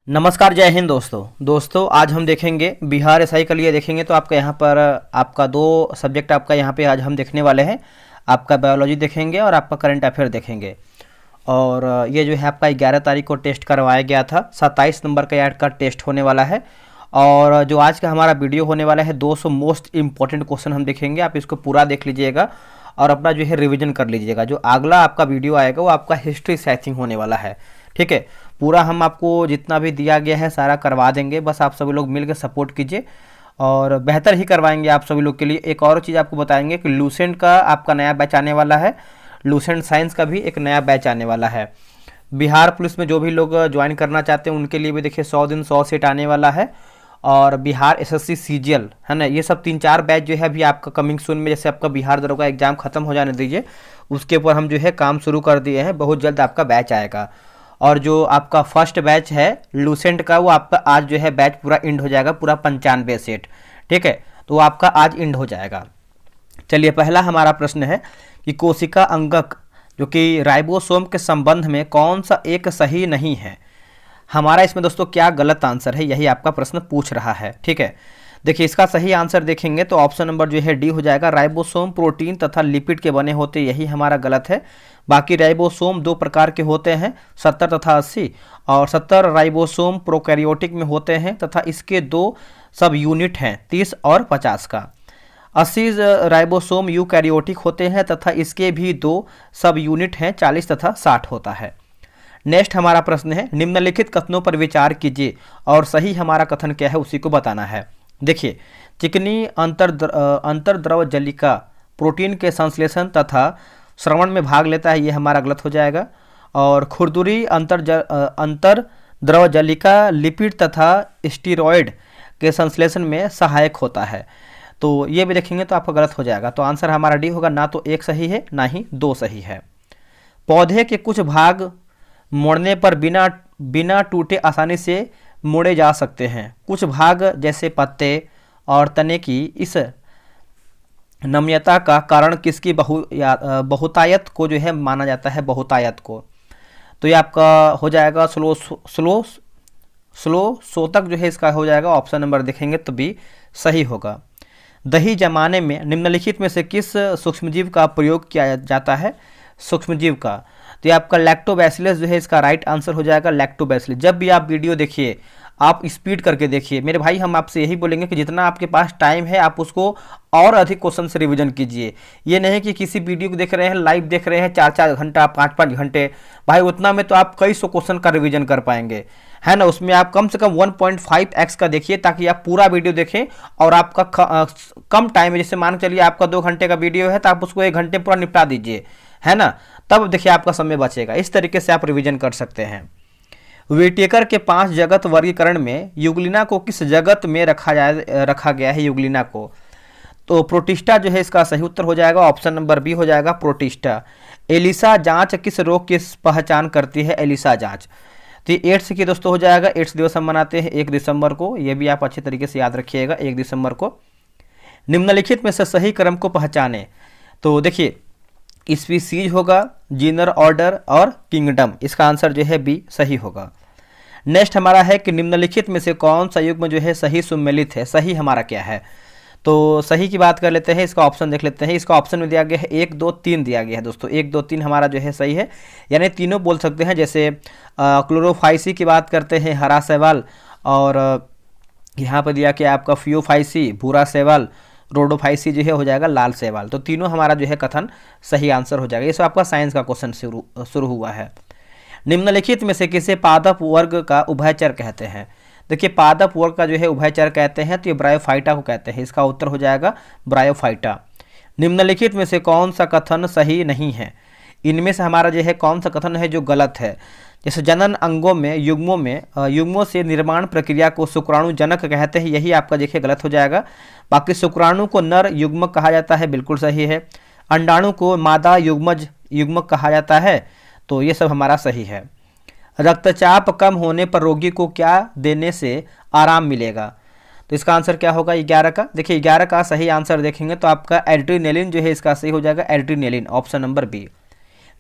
नमस्कार, जय हिंद दोस्तों आज हम देखेंगे बिहार एसआई के लिए देखेंगे। तो आपका यहाँ पर आपका दो सब्जेक्ट आपका यहाँ पे आज हम देखने वाले हैं। आपका बायोलॉजी देखेंगे और आपका करंट अफेयर देखेंगे। और ये जो है आपका 11 तारीख को टेस्ट करवाया गया था। 27 नंबर का यार्ड का टेस्ट होने वाला है। और जो आज का हमारा वीडियो होने वाला है 200 मोस्ट इम्पॉर्टेंट क्वेश्चन हम देखेंगे। आप इसको पूरा देख लीजिएगा और अपना जो है रिविजन कर लीजिएगा। जो अगला आपका वीडियो आएगा वो आपका हिस्ट्री साइथिंग होने वाला है। ठीक है, पूरा हम आपको जितना भी दिया गया है सारा करवा देंगे। बस आप सभी लोग मिलकर सपोर्ट कीजिए और बेहतर ही करवाएंगे आप सभी लोग के लिए। एक और चीज़ आपको बताएंगे कि लूसेंट का आपका नया बैच आने वाला है। लूसेंट साइंस का भी एक नया बैच आने वाला है। बिहार पुलिस में जो भी लोग ज्वाइन करना चाहते हैं उनके लिए भी देखिए 100 दिन 100 सीट आने वाला है। और बिहार एसएससी सीजीएल है ना, ये सब 3-4 बैच जो है अभी आपका कमिंग सून में। जैसे आपका बिहार दरोगा एग्जाम खत्म हो जाने दीजिए, उसके ऊपर हम जो है काम शुरू कर दिए हैं। बहुत जल्द आपका बैच आएगा। और जो आपका फर्स्ट बैच है लूसेंट का वो आपका आज जो है बैच पूरा इंड हो जाएगा, पूरा 95 सेट। ठीक है, तो वो आपका आज इंड हो जाएगा। चलिए, पहला हमारा प्रश्न है कि कोशिका अंगक जो कि राइबोसोम के संबंध में कौन सा एक सही नहीं है। हमारा इसमें दोस्तों क्या गलत आंसर है, यही आपका प्रश्न पूछ रहा है। ठीक है, देखिए इसका सही आंसर देखेंगे तो ऑप्शन नंबर जो है डी हो जाएगा। राइबोसोम प्रोटीन तथा लिपिड के बने होते, यही हमारा गलत है। बाकी राइबोसोम दो प्रकार के होते हैं, 70 तथा 80। और 70 राइबोसोम प्रोकैरियोटिक में होते हैं तथा इसके दो सब यूनिट हैं, 30 और 50 का। 80 राइबोसोम यूकैरियोटिक होते हैं तथा इसके भी दो सब यूनिट हैं, 40 तथा 60 होता है। नेक्स्ट हमारा प्रश्न है निम्नलिखित कथनों पर विचार कीजिए और सही हमारा कथन क्या है उसी को बताना है। देखिए, चिकनी अंतर्द्रव जलिका प्रोटीन के संश्लेषण तथा श्रवण में भाग लेता है, ये हमारा गलत हो जाएगा। और खुरदुरी अंतर्द्रव जलिका लिपिड तथा स्टीरॉयड के संश्लेषण में सहायक होता है, तो ये भी देखेंगे तो आपका गलत हो जाएगा। तो आंसर हमारा डी होगा, ना तो एक सही है ना ही दो सही है। पौधे के कुछ भाग मोड़ने पर बिना टूटे आसानी से मोड़े जा सकते हैं। कुछ भाग जैसे पत्ते और तने की इस नम्यता का कारण किसकी बहुतायत को जो है माना जाता है, बहुतायत को। तो ये आपका हो जाएगा स्लो सोतक जो है, इसका हो जाएगा ऑप्शन नंबर देखेंगे तो भी सही होगा। दही जमाने में निम्नलिखित में से किस सूक्ष्मजीव का प्रयोग किया जाता है, सूक्ष्मजीव का। तो ये आपका लैक्टोबैसिलस जो है इसका राइट आंसर हो जाएगा, लैक्टोबैसिलस। जब भी आप वीडियो देखिए आप स्पीड करके देखिए मेरे भाई। हम आपसे यही बोलेंगे कि जितना आपके पास टाइम है आप उसको और अधिक क्वेश्चन से रिवीजन कीजिए। ये नहीं कि किसी वीडियो को देख रहे हैं, लाइव देख रहे हैं 4-4 घंटा 5-5 घंटे, भाई उतना में तो आप कई सौ क्वेश्चन का रिवीजन कर पाएंगे, है ना। उसमें आप कम से कम 1.5x का देखिए ताकि आप पूरा वीडियो देखें और आपका कम टाइम है। जैसे मान के चलिए आपका 2 घंटे का वीडियो है तो आप उसको 1 घंटे पूरा निपटा दीजिए, है ना, तब देखिए आपका समय बचेगा। इस तरीके से आप रिवीजन कर सकते हैं। व्हिटेकर के 5 जगत वर्गीकरण में यूग्लिना को किस जगत में रखा गया है, यूग्लिना को। तो प्रोटिस्टा जो है इसका सही उत्तर हो जाएगा, ऑप्शन नंबर बी हो जाएगा, प्रोटिस्टा। एलिसा जांच किस रोग की पहचान करती है, एलिसा जांच। तो एड्स की दोस्तों हो जाएगा। एड्स दिवस हम मनाते हैं 1 दिसंबर को, ये भी आप अच्छे तरीके से याद रखिएगा, 1 दिसंबर को। निम्नलिखित में से सही क्रम को पहचाने। तो देखिए स्पीसीज होगा, जीनर, ऑर्डर और किंगडम, इसका आंसर जो है बी सही होगा। नेक्स्ट हमारा है कि निम्नलिखित में से कौन सा युग्म जो है सही सुमेलित है, सही हमारा क्या है। तो सही की बात कर लेते हैं, इसका ऑप्शन देख लेते हैं। इसका ऑप्शन में दिया गया है 1, 2, 3 दिया गया है दोस्तों। 1, 2, 3 हमारा जो है सही है, यानी तीनों बोल सकते हैं। जैसे क्लोरोफाइसी की बात करते हैं, हरा शैवाल, और यहाँ पर दिया गया आपका फियोफाइसी भूरा शैवाल, रोडोफाइसी जो है हो जाएगा लाल शैवाल। तो तीनों हमारा जो है कथन सही आंसर हो जाएगा। ये सब आपका साइंस का क्वेश्चन शुरू हुआ है। निम्नलिखित में से किसे पादप वर्ग का उभयचर कहते हैं। देखिए पादप वर्ग का जो है उभयचर कहते हैं तो ये ब्रायोफाइटा को कहते हैं, इसका उत्तर हो जाएगा ब्रायोफाइटा। निम्नलिखित में से कौन सा कथन सही नहीं है, इनमें से हमारा जो है कौन सा कथन है जो गलत है। जैसे जनन अंगों में युग्मों से निर्माण प्रक्रिया को शुक्राणु जनक कहते हैं, यही आपका देखिए गलत हो जाएगा। बाकी शुक्राणु को नर युग्मक कहा जाता है, बिल्कुल सही है। अंडाणु को मादा युग्मक कहा जाता है, तो ये सब हमारा सही है। रक्तचाप कम होने पर रोगी को क्या देने से आराम मिलेगा। तो इसका आंसर क्या होगा 11 का। देखिए 11 का सही आंसर देखेंगे तो आपका एड्रीनेलिन जो है इसका सही हो जाएगा, एड्रीनेलिन, ऑप्शन नंबर बी।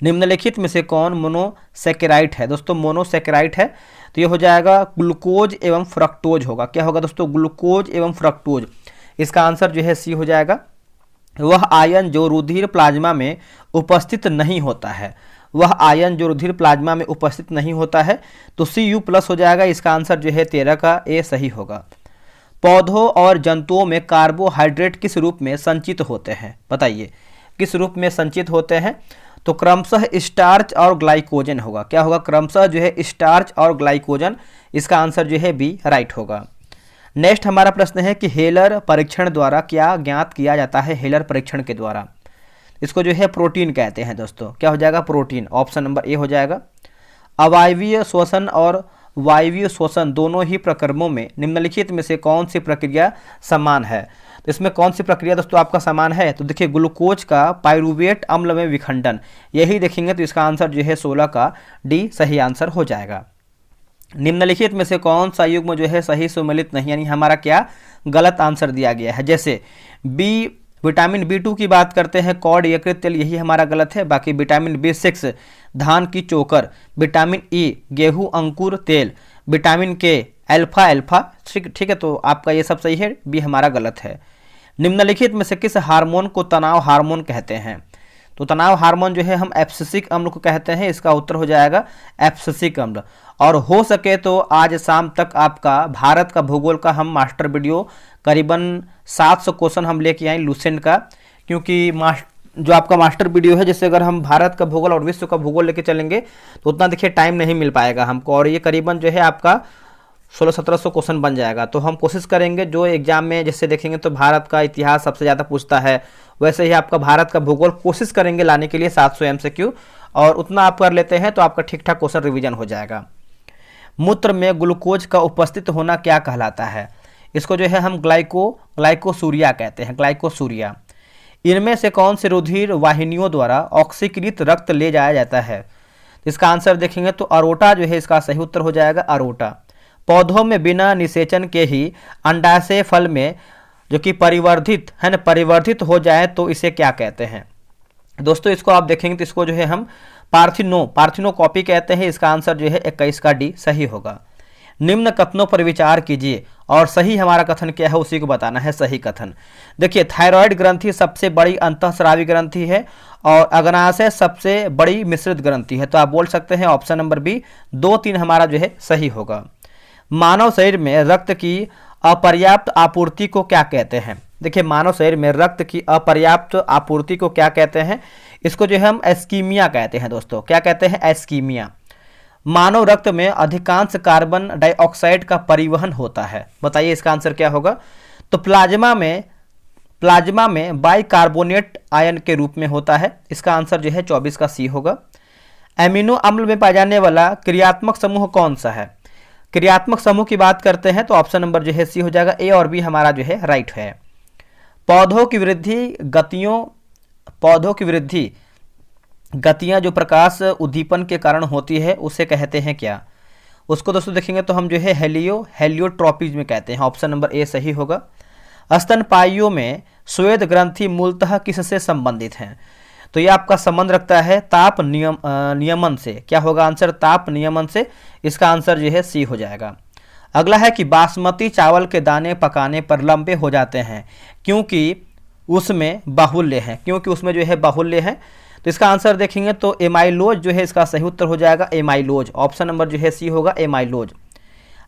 निम्नलिखित में से कौन मोनोसेकेराइट है। दोस्तों मोनोसेकेराइट है तो ये हो जाएगा ग्लूकोज एवं फ्रक्टोज होगा। क्या होगा दोस्तों? ग्लूकोज एवं फ्रक्टोज। इसका आंसर जो है सी हो जाएगा। वह आयन जो रुधिर प्लाज्मा में उपस्थित नहीं होता है, वह आयन जो रुधिर प्लाज्मा में उपस्थित नहीं होता है, तो Cu+ हो जाएगा। इसका आंसर जो है 13 का ए सही होगा। पौधों और जंतुओं में कार्बोहाइड्रेट किस रूप में संचित होते हैं? बताइए किस रूप में संचित होते हैं? तो क्रमशः स्टार्च और ग्लाइकोजन होगा। क्या होगा? क्रमशः जो है स्टार्च और ग्लाइकोजन। इसका आंसर जो है बी राइट होगा। नेक्स्ट हमारा प्रश्न है कि हेलर परीक्षण द्वारा क्या ज्ञात किया जाता है? हेलर परीक्षण के द्वारा इसको जो है प्रोटीन कहते हैं दोस्तों। क्या हो जाएगा? प्रोटीन। ऑप्शन नंबर ए हो जाएगा। अवायवीय श्वसन और वायवीय श्वसन दोनों ही प्रक्रमों में निम्नलिखित में से कौन सी प्रक्रिया समान है? तो इसमें कौन सी प्रक्रिया दोस्तों आपका समान है? तो देखिए ग्लूकोज का पाइरूवेट अम्ल में विखंडन, यही देखेंगे तो इसका आंसर जो है 16 का डी सही आंसर हो जाएगा। निम्नलिखित में से कौन सा युग्म जो है सही सुमेलित नहीं, यानी हमारा क्या गलत आंसर दिया गया है? जैसे बी विटामिन B2 की बात करते हैं, कॉड यकृत तेल, यही हमारा गलत है। बाकी विटामिन B6 धान की चोकर, विटामिन E गेहूं अंकुर तेल, विटामिन K अल्फा, ठीक है, तो आपका ये सब सही है, बी हमारा गलत है। निम्नलिखित में से किस हार्मोन को तनाव हार्मोन कहते हैं? तो तनाव हार्मोन जो है हम एब्सिसिक अम्ल को कहते हैं। इसका उत्तर हो जाएगा एब्सिसिक अम्ल। और हो सके तो आज शाम तक आपका भारत का भूगोल का हम मास्टर वीडियो करीबन 700 क्वेश्चन हम लेके आए लूसेंट का, क्योंकि जो आपका मास्टर वीडियो है, जैसे अगर हम भारत का भूगोल और विश्व का भूगोल लेके चलेंगे तो उतना देखिए टाइम नहीं मिल पाएगा हमको, और ये करीबन जो है आपका 1600-1700 क्वेश्चन बन जाएगा। तो हम कोशिश करेंगे जो एग्जाम में जैसे देखेंगे तो भारत का इतिहास सबसे ज़्यादा पूछता है, वैसे ही आपका भारत का भूगोल कोशिश करेंगे लाने के लिए 700 MCQ, और उतना आप कर लेते हैं तो आपका ठीक ठाक क्वेश्चन रिवीजन हो जाएगा। मूत्र में ग्लूकोज का उपस्थित होना क्या कहलाता है? इसको जो है हम ग्लाइकोसूरिया कहते हैं, ग्लाइकोसूरिया। इनमें से कौन से रुधिर वाहिनियों द्वारा ऑक्सीकृत रक्त ले जाया जाता है? इसका आंसर देखेंगे तो अरोटा जो है इसका सही उत्तर हो जाएगा, अरोटा। पौधों में बिना निषेचन के ही अंडाशय फल में जो कि परिवर्धित है ना, परिवर्धित हो जाए तो इसे क्या कहते हैं? दोस्तों इसको आप देखेंगे तो इसको जो है हम पार्थिनोकॉपी कहते हैं। इसका आंसर जो है 21 का डी सही होगा। निम्न कथनों पर विचार कीजिए और सही हमारा कथन क्या है उसी को बताना है सही कथन। देखिए थायराइड ग्रंथि सबसे बड़ी अंतःस्रावी ग्रंथि है और अग्नाशय सबसे बड़ी मिश्रित ग्रंथि है, तो आप बोल सकते हैं ऑप्शन नंबर बी 2, 3 हमारा जो है सही होगा। मानव शरीर में रक्त की अपर्याप्त आपूर्ति को क्या कहते हैं? देखिए मानव शरीर में रक्त की अपर्याप्त आपूर्ति को क्या कहते हैं? इसको जो है हम एस्कीमिया कहते हैं दोस्तों। क्या कहते हैं? एस्कीमिया। मानव रक्त में अधिकांश कार्बन डाइऑक्साइड का परिवहन होता है, बताइए इसका आंसर क्या होगा? तो प्लाज्मा में बाइकार्बोनेट आयन के रूप में होता है। इसका आंसर जो है 24 का सी होगा। एमिनो अम्ल में पाया जाने वाला क्रियात्मक समूह कौन सा है? क्रियात्मक समूह की बात करते हैं तो ऑप्शन नंबर जो है सी हो जाएगा, ए और बी हमारा जो है राइट है। पौधों की वृद्धि गतियां जो प्रकाश उद्दीपन के कारण होती है उसे कहते हैं क्या? उसको दोस्तों देखेंगे तो हम जो है हेलियोट्रोपीज में कहते हैं। ऑप्शन नंबर ए सही होगा। स्तनपाइयों में श्वेत ग्रंथि मूलतः किससे संबंधित है? तो ये आपका संबंध रखता है ताप नियमन से। क्या होगा आंसर? ताप नियमन से। इसका आंसर जो है सी हो जाएगा। अगला है कि बासमती चावल के दाने पकाने पर लंबे हो जाते हैं क्योंकि उसमें बाहुल्य है, तो इसका आंसर देखेंगे तो एमाइलोज जो है इसका सही उत्तर हो जाएगा, एमाइलोज। ऑप्शन नंबर जो है सी होगा, एमाइलोज।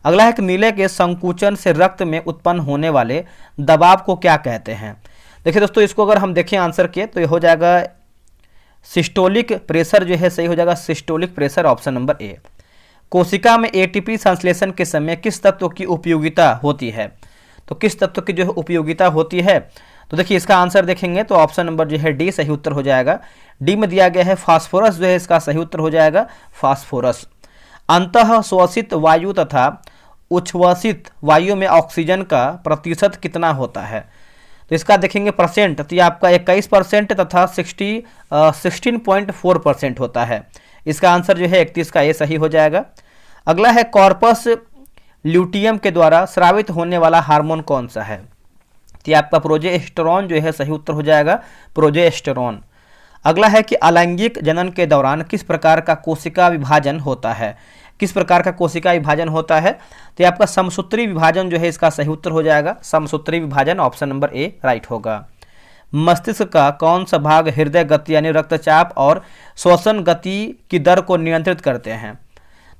अगला है कि नीले के संकुचन से रक्त में उत्पन्न होने वाले दबाव को क्या कहते हैं? देखिए दोस्तों इसको अगर हम देखें आंसर के तो ये हो जाएगा सिस्टोलिक प्रेशर जो है सही हो जाएगा, सिस्टोलिक प्रेशर। ऑप्शन नंबर ए। कोशिका में एटीपी संश्लेषण के समय किस तत्व की उपयोगिता होती है? तो किस तत्व की जो है उपयोगिता होती है? तो देखिए इसका आंसर देखेंगे तो ऑप्शन नंबर जो है डी सही उत्तर हो जाएगा। डी में दिया गया है फास्फोरस जो है इसका सही उत्तर हो जाएगा, फास्फोरस। अंतः श्वसित वायु तथा उच्छ्वसित वायु में ऑक्सीजन का प्रतिशत कितना होता है? तो इसका देखेंगे परसेंट, तो ये आपका 21% तथा 16.4% होता है। इसका आंसर जो है 31 का ये सही हो जाएगा। अगला है कॉर्पस ल्यूटियम के द्वारा स्रावित होने वाला हार्मोन कौन सा है? तो आपका प्रोजेस्टेरॉन जो है सही उत्तर हो जाएगा, प्रोजेस्टेरॉन। अगला है कि अलैंगिक जनन के दौरान किस प्रकार का कोशिका विभाजन होता है? किस प्रकार का कोशिका विभाजन होता है, तो ये आपका समसूत्री विभाजन जो है इसका सही उत्तर हो जाएगा। समसूत्री विभाजन ऑप्शन नंबर ए राइट होगा। मस्तिष्क का कौन सा भाग हृदय गति यानी रक्तचाप और श्वसन गति की दर को नियंत्रित करते हैं,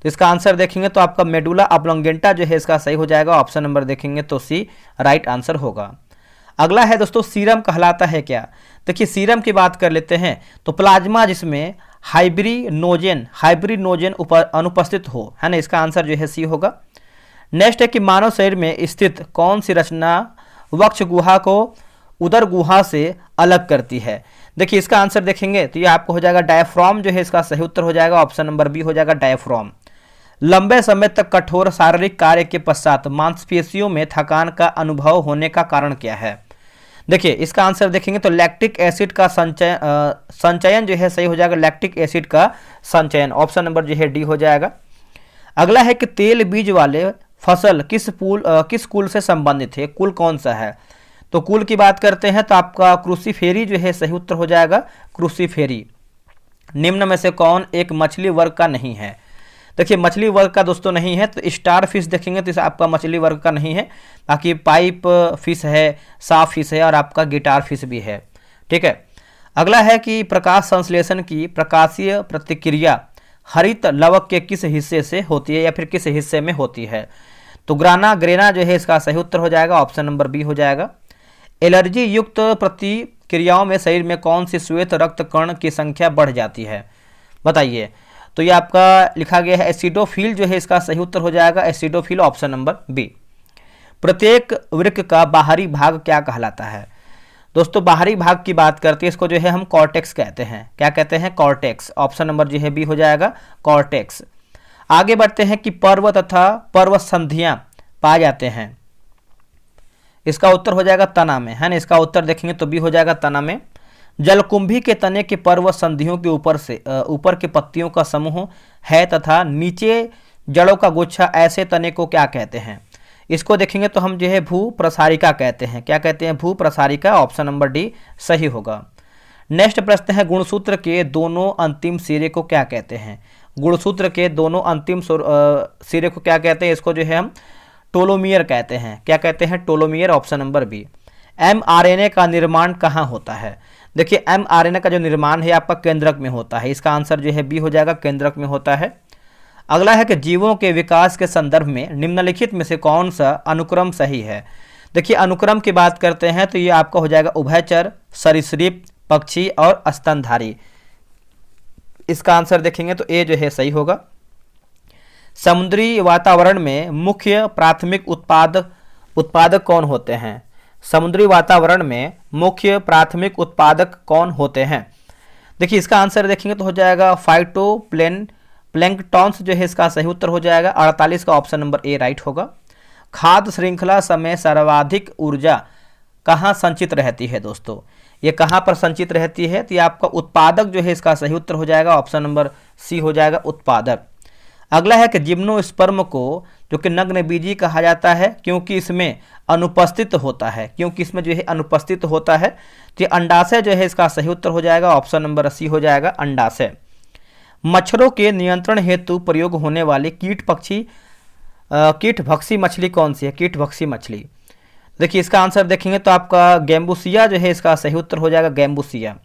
तो इसका आंसर देखेंगे तो आपका मेडुला ऑब्लोंगेंटा जो है इसका सही हो जाएगा। ऑप्शन नंबर देखेंगे तो सी राइट आंसर होगा। अगला है दोस्तों सीरम कहलाता है क्या। देखिए सीरम की बात कर लेते हैं तो प्लाज्मा जिसमें हाइब्रिनोजेन अनुपस्थित हो, है ना, इसका आंसर जो है सी होगा। नेक्स्ट है कि मानव शरीर में स्थित कौन सी रचना वक्ष गुहा को उदर गुहा से अलग करती है। देखिए इसका आंसर देखेंगे तो ये आपको हो जाएगा डायफ्राम जो है इसका सही उत्तर हो जाएगा। ऑप्शन नंबर बी हो जाएगा डायफ्राम। लंबे समय तक कठोर शारीरिक कार्य के पश्चात मांसपेशियों में थकान का अनुभव होने का कारण क्या है। देखिए इसका आंसर देखेंगे तो लैक्टिक एसिड का संचयन जो है सही हो जाएगा। लैक्टिक एसिड का संचयन ऑप्शन नंबर जो है डी हो जाएगा। अगला है कि तेल बीज वाले फसल किस कुल से संबंधित है, कुल कौन सा है। तो कुल की बात करते हैं तो आपका क्रूसीफेरी जो है सही उत्तर हो जाएगा। क्रूसीफेरी। निम्न में से कौन एक मछली वर्ग का नहीं है। देखिए मछली वर्ग का दोस्तों नहीं है तो स्टार फिश देखेंगे तो इसे आपका मछली वर्ग का नहीं है। बाकी पाइप फिश है, साफ फिश है और आपका गिटार फिश भी है। ठीक है। अगला है कि प्रकाश संश्लेषण की प्रकाशीय प्रतिक्रिया हरित लवक के किस हिस्से से होती है या फिर किस हिस्से में होती है। तो ग्रेना जो है इसका सही उत्तर हो जाएगा। ऑप्शन नंबर बी हो जाएगा। एलर्जी युक्त प्रतिक्रियाओं में शरीर में कौन सी श्वेत रक्त कण की संख्या बढ़ जाती है, बताइए। तो ये आपका लिखा गया है एसिडोफिल जो है इसका सही उत्तर हो जाएगा। Acidophil option number B. प्रत्येक वृक्क का बाहरी भाग क्या कहलाता है। दोस्तों बाहरी भाग की बात करते हैं इसको जो है हम कॉर्टेक्स कहते हैं। क्या कहते हैं, कॉर्टेक्स। ऑप्शन नंबर जो है बी हो जाएगा कॉर्टेक्स। आगे बढ़ते हैं कि पर्व तथा पर्व संधियां पाए जाते हैं, इसका उत्तर हो जाएगा तना में, है ना। इसका उत्तर देखेंगे तो बी हो जाएगा तना में। जलकुंभी के तने के पर्व संधियों के ऊपर के पत्तियों का समूह है तथा नीचे जड़ों का गुच्छा, ऐसे तने को क्या कहते हैं। इसको देखेंगे तो हम जो है भू प्रसारिका कहते हैं। क्या कहते हैं, भू प्रसारिका। ऑप्शन नंबर डी सही होगा। नेक्स्ट प्रश्न है गुणसूत्र के दोनों अंतिम सिरे को क्या कहते हैं। गुणसूत्र के दोनों अंतिम सिरे को क्या कहते हैं, इसको जो है हम टोलोमियर कहते हैं। क्या कहते हैं, telomere. Option number B. MRNA का निर्माण कहाँ होता है। देखिए एमआरएनए का जो निर्माण है आपका केंद्रक में होता है। इसका आंसर जो है बी हो जाएगा, केंद्रक में होता है। अगला है कि जीवों के विकास के संदर्भ में निम्नलिखित में से कौन सा अनुक्रम सही है। देखिए अनुक्रम की बात करते हैं तो ये आपका हो जाएगा उभयचर, सरीसृप, पक्षी और स्तनधारी। इसका आंसर देखेंगे तो ए जो है सही होगा। समुद्री वातावरण में मुख्य प्राथमिक उत्पादक कौन होते हैं। समुद्री वातावरण में मुख्य प्राथमिक उत्पादक कौन होते हैं। देखिए इसका आंसर देखेंगे तो हो जाएगा प्लैंकटॉन्स जो है इसका सही उत्तर हो जाएगा। 48 का ऑप्शन नंबर ए राइट होगा। खाद्य श्रृंखला समय सर्वाधिक ऊर्जा कहाँ संचित रहती है दोस्तों, ये कहाँ पर संचित रहती है, तो ये आपका उत्पादक जो है इसका सही उत्तर हो जाएगा। ऑप्शन नंबर सी हो जाएगा, उत्पादक। अगला है कि जिम्नोस्पर्म को जो कि नग्नबीजी कहा जाता है क्योंकि इसमें अनुपस्थित होता है। क्योंकि इसमें जो है अनुपस्थित होता है तो अंडाशय जो है इसका सही उत्तर हो जाएगा। ऑप्शन नंबर सी हो जाएगा, अंडाशय। मच्छरों के नियंत्रण हेतु प्रयोग होने वाली कीटभक्षी मछली कौन सी है। कीटभक्षी मछली। देखिए इसका आंसर देखेंगे तो आपका गैम्बूसिया जो है इसका सही उत्तर हो जाएगा, गैम्बूसिया।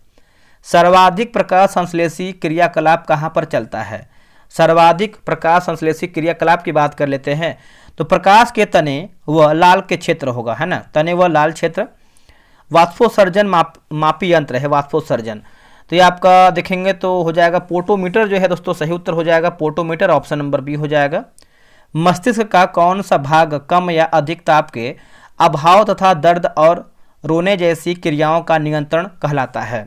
सर्वाधिक प्रकाश संश्लेषी क्रियाकलाप कहाँ पर चलता है। सर्वाधिक प्रकाश संश्लेषी क्रियाकलाप की बात कर लेते हैं तो प्रकाश के तने व लाल के क्षेत्र होगा, है ना, तने व लाल क्षेत्र। वाष्पोत्सर्जन मापी यंत्र है, वाष्पोत्सर्जन। तो ये आपका देखेंगे तो हो जाएगा पोटोमीटर जो है दोस्तों सही उत्तर हो जाएगा, पोटोमीटर। ऑप्शन नंबर बी हो जाएगा। मस्तिष्क का कौन सा भाग कम या अधिक ताप के अभाव तथा दर्द और रोने जैसी क्रियाओं का नियंत्रण कहलाता है।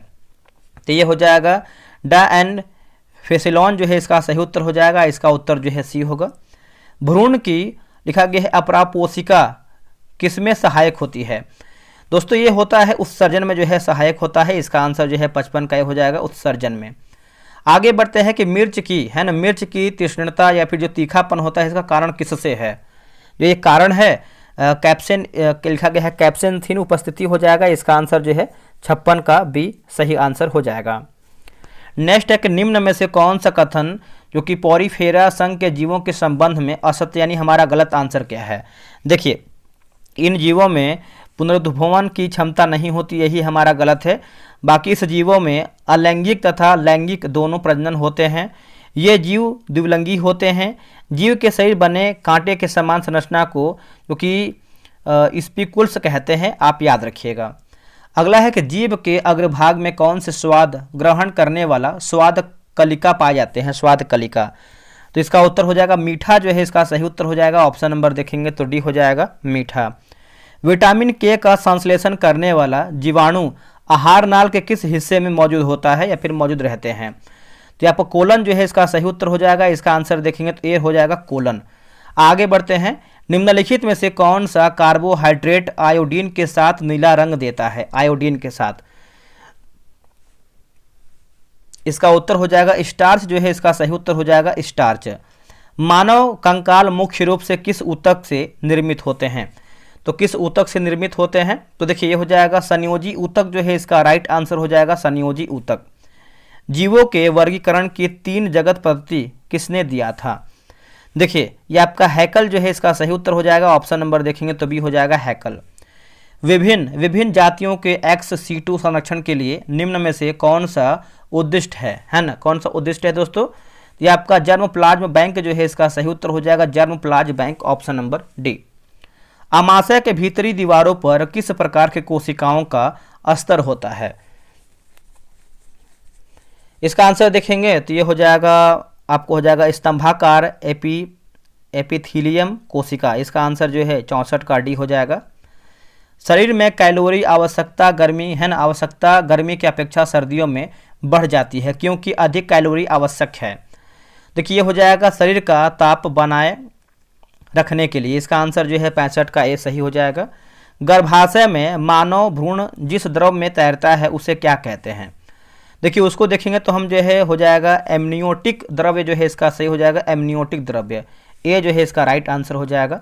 तो ये हो जाएगा डायनफेसिलॉन जो है इसका सही उत्तर हो जाएगा। इसका उत्तर जो है सी होगा। भ्रूण की लिखा गया है अपरापोषिका किसमें सहायक होती है। दोस्तों ये होता है उत्सर्जन में जो है सहायक होता है। इसका आंसर जो है 55 का हो जाएगा, उत्सर्जन में। आगे बढ़ते हैं कि मिर्च की, है ना, मिर्च की तीक्ष्णता या फिर जो तीखापन होता है इसका कारण किससे है। जो ये कारण है कैप्सेन लिखा गया है, कैप्सेंथिन उपस्थिति हो जाएगा। इसका आंसर जो है 56 का बी सही आंसर हो जाएगा। नेक्स्ट है कि निम्न में से कौन सा कथन जो कि पॉरीफेरा संघ के जीवों के संबंध में असत्य, यानी हमारा गलत आंसर क्या है। देखिए, इन जीवों में पुनरुद्भवन की क्षमता नहीं होती, यही हमारा गलत है। बाकी इस जीवों में अलैंगिक तथा लैंगिक दोनों प्रजनन होते हैं। ये जीव द्विलिंगी होते हैं। जीव के शरीर बने कांटे के समान संरचना को जो कि स्पिकुल्स कहते हैं, आप याद रखिएगा। अगला है कि जीव के अग्रभाग में कौन से स्वाद ग्रहण करने वाला स्वाद कलिका पाए जाते हैं, स्वाद कलिका। तो इसका उत्तर हो जाएगा मीठा, जो है इसका सही उत्तर हो जाएगा। ऑप्शन नंबर देखेंगे तो डी हो जाएगा, मीठा। विटामिन के का संश्लेषण करने वाला जीवाणु आहार नाल के किस हिस्से में मौजूद होता है या फिर मौजूद रहते हैं। तो यहाँ पर कोलन जो है इसका सही उत्तर हो जाएगा। इसका आंसर देखेंगे तो ए हो जाएगा, कोलन। आगे बढ़ते हैं। निम्नलिखित में से कौन सा कार्बोहाइड्रेट आयोडीन के साथ नीला रंग देता है, आयोडीन के साथ। इसका उत्तर हो जाएगा स्टार्च, जो है इसका सही उत्तर हो जाएगा स्टार्च। मानव कंकाल मुख्य रूप से किस ऊतक से निर्मित होते हैं। तो किस ऊतक से निर्मित होते हैं, तो देखिए ये हो जाएगा संयोजी ऊतक, जो है इसका राइट आंसर हो जाएगा संयोजी ऊतक। जीवों के वर्गीकरण की 3 जगत पद्धति किसने दिया था। देखिए ये आपका हैकल, जो है इसका सही उत्तर हो जाएगा। ऑप्शन नंबर देखेंगे तो बी हो जाएगा, हैकल। विभिन्न जातियों के एक्स सीटू संरक्षण के लिए निम्न में से कौन सा उद्दिष्ट है ना, कौन सा उद्दिष्ट है दोस्तों। ये आपका जर्म प्लाज्म बैंक, जो है इसका सही उत्तर हो जाएगा germ plasm bank, option number D. आमाशय के भीतरी दीवारों पर किस प्रकार के कोशिकाओं का स्तर होता है। इसका आंसर देखेंगे तो ये हो जाएगा, आपको हो जाएगा स्तंभाकार एपिथीलियम कोशिका। इसका आंसर जो है 64 का डी हो जाएगा। शरीर में कैलोरी आवश्यकता गर्मी है ना, आवश्यकता गर्मी की अपेक्षा सर्दियों में बढ़ जाती है क्योंकि अधिक कैलोरी आवश्यक है। देखिए ये हो जाएगा शरीर का ताप बनाए रखने के लिए। इसका आंसर जो है 65 का ए सही हो जाएगा। गर्भाशय में मानव भ्रूण जिस द्रव में तैरता है उसे क्या कहते हैं। देखिए उसको देखेंगे तो हम जो है हो जाएगा एमनियोटिक द्रव्य, जो है इसका सही हो जाएगा एमनियोटिक द्रव्य। ए जो है इसका राइट आंसर हो जाएगा।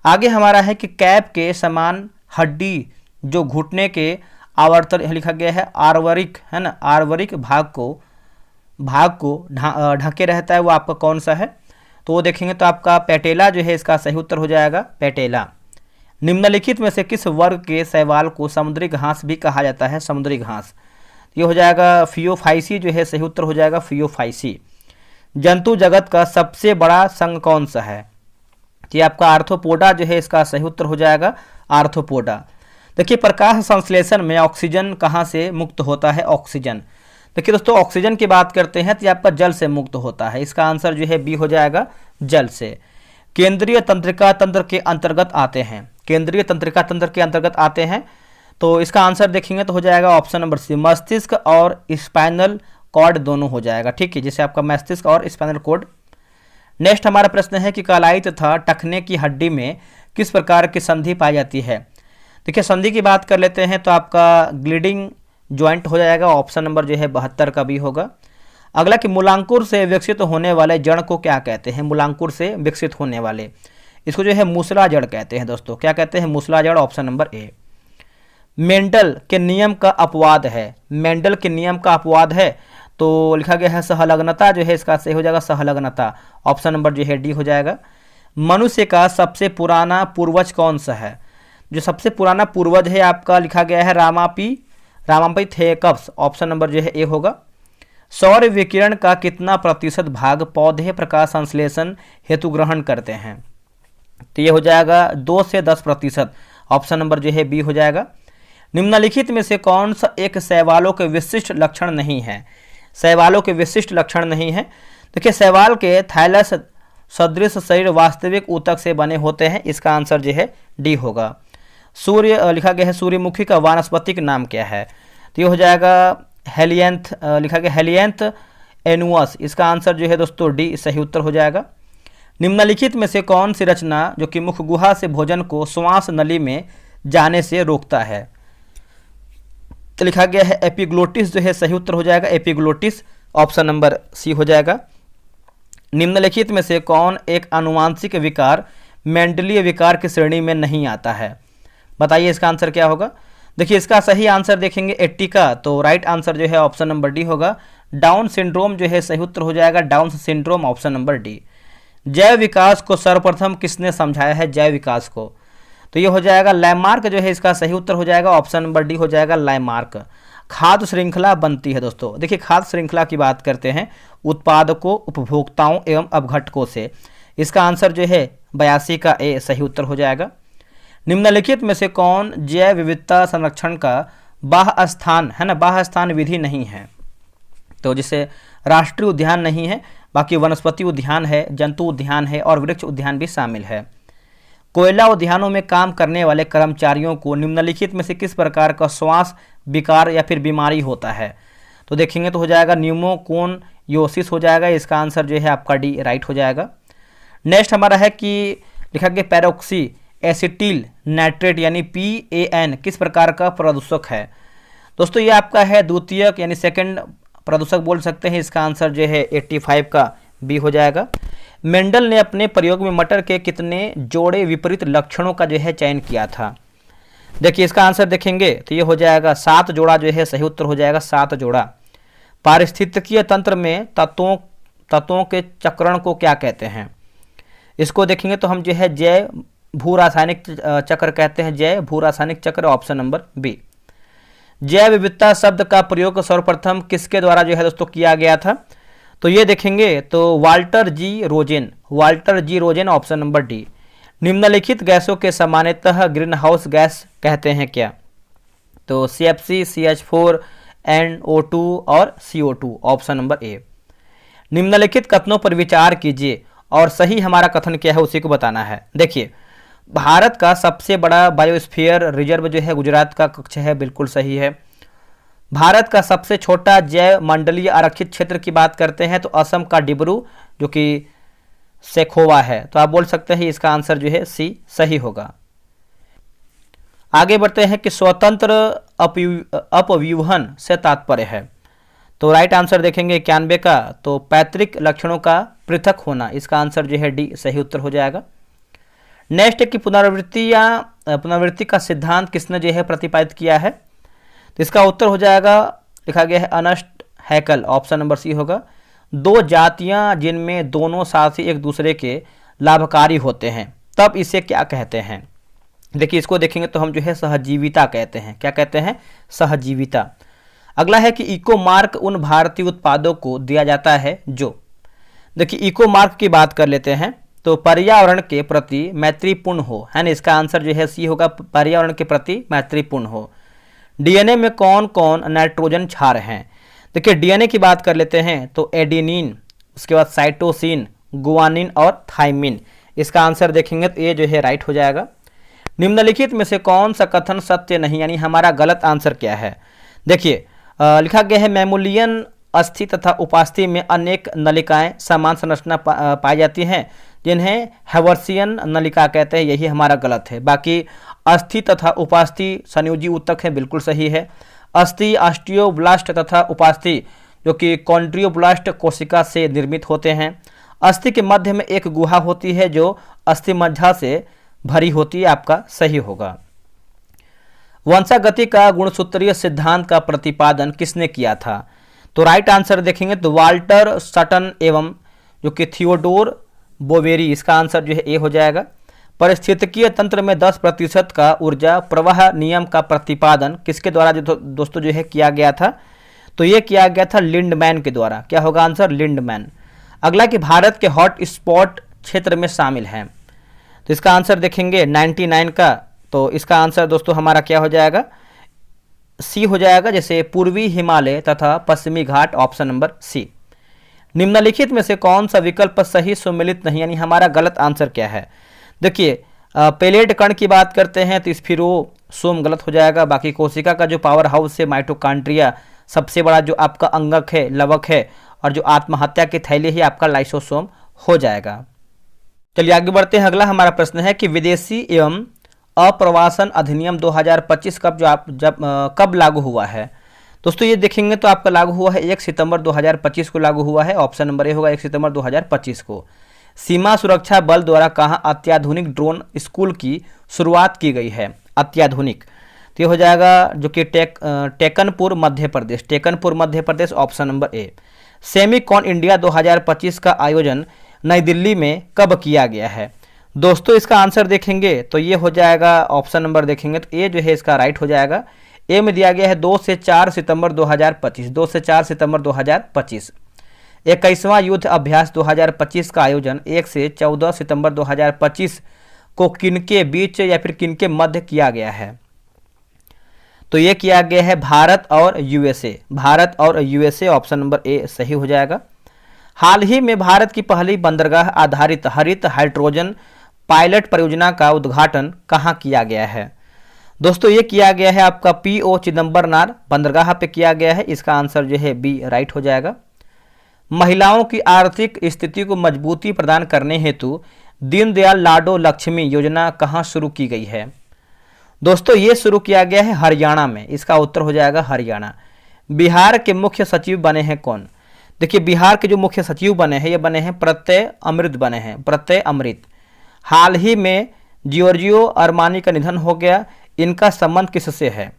आगे हमारा है कि कैप के समान हड्डी जो घुटने के आवर्तन लिखा गया है आर्वरिक है ना, आर्वरिक भाग को ढके रहता है, वो आपका कौन सा है। तो वो देखेंगे तो आपका पैटेला, जो है इसका सही उत्तर हो जाएगा पैटेला। निम्नलिखित में से किस वर्ग के शैवाल को समुद्री घास भी कहा जाता है, समुद्री घास। ये हो जाएगा फियोफाइसी, जो है सही उत्तर हो जाएगा फियोफाइसी। जंतु जगत का सबसे बड़ा संघ कौन सा है। ये आपका आर्थ्रोपोडा, जो है इसका सही उत्तर हो जाएगा आर्थ्रोपोडा। देखिए प्रकाश संश्लेषण में ऑक्सीजन कहाँ से मुक्त होता है, ऑक्सीजन। देखिए दोस्तों ऑक्सीजन की बात करते हैं तो ये आपका जल से मुक्त होता है। इसका आंसर जो है बी हो जाएगा जल से। केंद्रीय तंत्रिका तंत्र के अंतर्गत आते हैं, केंद्रीय तंत्रिका तंत्र के अंतर्गत आते हैं। तो इसका आंसर देखेंगे तो हो जाएगा ऑप्शन नंबर सी, मस्तिष्क और स्पाइनल कॉर्ड दोनों हो जाएगा। ठीक है, जैसे आपका मस्तिष्क और स्पाइनल कॉर्ड। नेक्स्ट हमारा प्रश्न है कि कलाई तथा टखने की हड्डी में किस प्रकार की संधि पाई जाती है। देखिए संधि की बात कर लेते हैं तो आपका ग्लिडिंग ज्वाइंट हो जाएगा। ऑप्शन नंबर जो है 72 का भी होगा। अगला कि मूलांकुर से विकसित होने वाले जड़ को क्या कहते हैं, मूलांकुर से विकसित होने वाले, इसको जो है मूसला जड़ कहते हैं दोस्तों। क्या कहते हैं, मूसला जड़, ऑप्शन नंबर ए। मेंडल के नियम का अपवाद है, मेंडल के नियम का अपवाद है तो लिखा गया है सहलग्नता, जो है इसका सही हो जाएगा सहलग्नता। ऑप्शन नंबर जो है डी हो जाएगा। मनुष्य का सबसे पुराना पूर्वज कौन सा है। जो सबसे पुराना पूर्वज है आपका लिखा गया है रामापिथेकस। ऑप्शन नंबर जो है ए होगा। सौर विकिरण का कितना प्रतिशत भाग पौधे प्रकाश संश्लेषण हेतु ग्रहण करते हैं। तो ये हो जाएगा 2 से 10%। ऑप्शन नंबर जो है बी हो जाएगा। निम्नलिखित में से कौन सा एक शैवालों के विशिष्ट लक्षण नहीं है, शैवालों के विशिष्ट लक्षण नहीं है। देखिए शैवाल के थैलस सदृश शरीर वास्तविक ऊतक से बने होते हैं। इसका आंसर जो है डी होगा। सूर्य लिखा गया है सूर्यमुखी का वानस्पतिक नाम क्या है। तो ये हो जाएगा हेलियंथ, लिखा गया हेलियंथ एनुअस। इसका आंसर जो है दोस्तों डी सही उत्तर हो जाएगा। निम्नलिखित में से कौन सी रचना जो कि मुख गुहा से भोजन को श्वास नली में जाने से रोकता है। तो लिखा गया है एपिग्लोटिस, जो है सही उत्तर हो जाएगा एपिग्लोटिस। ऑप्शन नंबर सी हो जाएगा। निम्नलिखित में से कौन एक आनुवांशिक विकार मेंडलीय विकार की श्रेणी में नहीं आता है। बताइए इसका आंसर क्या होगा। देखिए इसका सही आंसर देखेंगे 80 का, तो राइट आंसर जो है ऑप्शन नंबर डी होगा डाउन सिंड्रोम जो है सही उत्तर हो जाएगा down syndrome, option number D. जैव विकास को सर्वप्रथम किसने समझाया है, जैव विकास को, तो ये हो जाएगा लैमार्क जो है इसका सही उत्तर हो जाएगा, ऑप्शन नंबर डी हो जाएगा लैमार्क। खाद्य श्रृंखला बनती है दोस्तों, देखिए खाद्य श्रृंखला की बात करते हैं उत्पादकों, उपभोक्ताओं एवं अपघटकों से, इसका आंसर जो है 82 का ए सही उत्तर हो जाएगा। निम्नलिखित में से कौन जैव विविधता संरक्षण का बाह्य स्थान है ना, बाह्य स्थान विधि नहीं है, तो जिसे राष्ट्रीय उद्यान नहीं है, बाकी वनस्पति उद्यान है, जंतु उद्यान है और वृक्ष उद्यान भी शामिल है। कोयला उद्यानों में काम करने वाले कर्मचारियों को निम्नलिखित में से किस प्रकार का श्वास विकार या फिर बीमारी होता है, तो देखेंगे तो हो जाएगा न्यूमोकोनियोसिस हो जाएगा, इसका आंसर जो है आपका डी राइट हो जाएगा। नेक्स्ट हमारा है कि लिखा गया पैरोक्सी एसिटिल नाइट्रेट यानी PAN किस प्रकार का प्रदूषक है, दोस्तों ये आपका है द्वितीयक यानी सेकंड प्रदूषक बोल सकते हैं, इसका आंसर जो है 85 का बी हो जाएगा। मेंडल ने अपने प्रयोग में मटर के कितने जोड़े विपरीत लक्षणों का जो है चयन किया था, देखिए इसका आंसर देखेंगे तो ये हो जाएगा 7 जोड़ा जो है सही उत्तर हो जाएगा 7 जोड़ा। पारिस्थितिकीय तंत्र में तत्वों के चक्रण को क्या कहते हैं, इसको देखेंगे तो हम जो है जैव भू रासायनिक चक्र कहते हैं, जैव भू रासायनिक चक्र, ऑप्शन नंबर बी। जैव विविधता शब्द का प्रयोग सर्वप्रथम किसके द्वारा जो है दोस्तों किया गया था, तो ये देखेंगे तो वाल्टर जी रोजेन, ऑप्शन नंबर डी। निम्नलिखित गैसों के सामान्यतः ग्रीन हाउस गैस कहते हैं क्या, तो CFC, CH4, NO2 और CO2, ऑप्शन नंबर ए। निम्नलिखित कथनों पर विचार कीजिए और सही हमारा कथन क्या है उसी को बताना है। देखिए भारत का सबसे बड़ा बायोस्फीयर रिजर्व जो है गुजरात का कच्छ है, बिल्कुल सही है। भारत का सबसे छोटा जैव मंडलीय आरक्षित क्षेत्र की बात करते हैं तो असम का डिब्रू जो कि सेखोवा है, तो आप बोल सकते हैं इसका आंसर जो है सी सही होगा। आगे बढ़ते हैं कि स्वतंत्र अपव्यूहन से तात्पर्य है, तो राइट आंसर देखेंगे 91 का, तो पैतृक लक्षणों का पृथक होना, इसका आंसर जो है डी सही उत्तर हो जाएगा। नेक्स्ट है कि पुनरावृत्ति का सिद्धांत किसने जो है प्रतिपादित किया है, तो इसका उत्तर हो जाएगा लिखा गया है अर्नेस्ट हैकल, ऑप्शन नंबर सी होगा। दो जातियां जिनमें दोनों साथी एक दूसरे के लाभकारी होते हैं तब इसे क्या कहते हैं, देखिए इसको देखेंगे तो हम जो है सहजीविता कहते हैं, क्या कहते हैं, सहजीविता। अगला है कि इको मार्क उन भारतीय उत्पादों को दिया जाता है जो, देखिए इको मार्क की बात कर लेते हैं तो पर्यावरण के प्रति मैत्रीपूर्ण हो, है ना, इसका आंसर जो है सी होगा, पर्यावरण के प्रति मैत्रीपूर्ण हो। डीएनए में कौन कौन नाइट्रोजन क्षार हैं, देखिए डीएनए की बात कर लेते हैं तो एडेनिन, उसके बाद साइटोसिन, गुआनिन और थाइमिन, इसका आंसर देखेंगे तो ये जो है राइट हो जाएगा। निम्नलिखित में से कौन सा कथन सत्य नहीं यानी हमारा गलत आंसर क्या है, देखिए लिखा गया है मैमोलियन अस्थि तथा उपास्थि में अनेक नलिकाएं समान संरचना पाई जाती हैं जिन्हें हैवर्सियन नलिका कहते हैं, यही हमारा गलत है। बाकी अस्थि तथा उपास्थि संयोजी ऊतक है, बिल्कुल सही है। अस्थि ऑस्टियोब्लास्ट तथा उपास्थि जो कि कॉन्ड्रियोब्लास्ट कोशिका से निर्मित होते हैं। अस्थि के मध्य में एक गुहा होती है जो अस्थि मज्जा से भरी होती है, आपका सही होगा। वंशागति का गुणसूत्रीय सिद्धांत का प्रतिपादन किसने किया था, तो राइट आंसर देखेंगे तो वाल्टर सटन एवं जो कि थियोडोर बोवेरी, इसका आंसर जो है ए हो जाएगा। परिस्थितिकीय तंत्र में 10% का ऊर्जा प्रवाह नियम का प्रतिपादन किसके द्वारा जो दोस्तों जो है किया गया था, तो ये किया गया था लिंडमैन के द्वारा, क्या होगा आंसर, लिंडमैन। अगला कि भारत के हॉट स्पॉट क्षेत्र में शामिल हैं, तो इसका आंसर देखेंगे 99 का, तो इसका आंसर दोस्तों हमारा क्या हो जाएगा, सी हो जाएगा, जैसे पूर्वी हिमालय तथा पश्चिमी घाट, ऑप्शन नंबर सी। निम्नलिखित में से कौन सा विकल्प सही सुमेलित नहीं यानी हमारा गलत आंसर क्या है, देखिए पेलेट कण की बात करते हैं तो स्फीरोसोम गलत हो जाएगा। बाकी कोशिका का जो पावर हाउस है माइटोकॉन्ड्रिया, सबसे बड़ा जो आपका अंगक है लवक है, और जो आत्महत्या की थैली है आपका लाइसोसोम हो जाएगा। चलिए आगे बढ़ते हैं। अगला हमारा प्रश्न है कि विदेशी एवं अप्रवासन अधिनियम 2025 कब लागू हुआ है, दोस्तों ये देखेंगे तो आपका लागू हुआ है 1 सितंबर 2025 को लागू हुआ है, ऑप्शन नंबर ए होगा 1 सितंबर 2025 को। सीमा सुरक्षा बल द्वारा कहाँ अत्याधुनिक ड्रोन स्कूल की शुरुआत की गई है, अत्याधुनिक, तो ये हो जाएगा जो कि Tekanpur Madhya Pradesh, Tekanpur Madhya Pradesh option number A. Semicon India 2025 का आयोजन नई दिल्ली में कब किया गया है? दोस्तों इसका आंसर देखेंगे तो ये हो जाएगा ऑप्शन नंबर देखेंगे तो ए जो है इसका राइट हो जाएगा। ए में दिया गया है 2 से 4 सितंबर 2025, 2 से 4 सितंबर 2025। 21वां युद्ध अभ्यास 2025 का आयोजन 1 से 14 सितंबर 2025 को किनके बीच या फिर किनके मध्य किया गया है? तो ये किया गया है भारत और यूएसए, भारत और यूएसए ऑप्शन नंबर ए सही हो जाएगा। हाल ही में भारत की पहली बंदरगाह आधारित हरित हाइड्रोजन पायलट परियोजना का उद्घाटन कहाँ किया गया है? दोस्तों ये किया गया है आपका पीओ चिदम्बरनार बंदरगाह पे किया गया है। इसका आंसर जो है बी राइट हो जाएगा। महिलाओं की आर्थिक स्थिति को मजबूती प्रदान करने हेतु दीनदयाल लाडो लक्ष्मी योजना कहाँ शुरू की गई है? दोस्तों ये शुरू किया गया है हरियाणा में, इसका उत्तर हो जाएगा हरियाणा। बिहार के मुख्य सचिव बने हैं कौन? देखिए बिहार के जो मुख्य सचिव बने हैं ये बने हैं प्रत्यय अमृत बने हैं, प्रत्यय अमृत। हाल ही में जियोर्जियो अरमानी का निधन हो गया, इनका संबंध किससे है?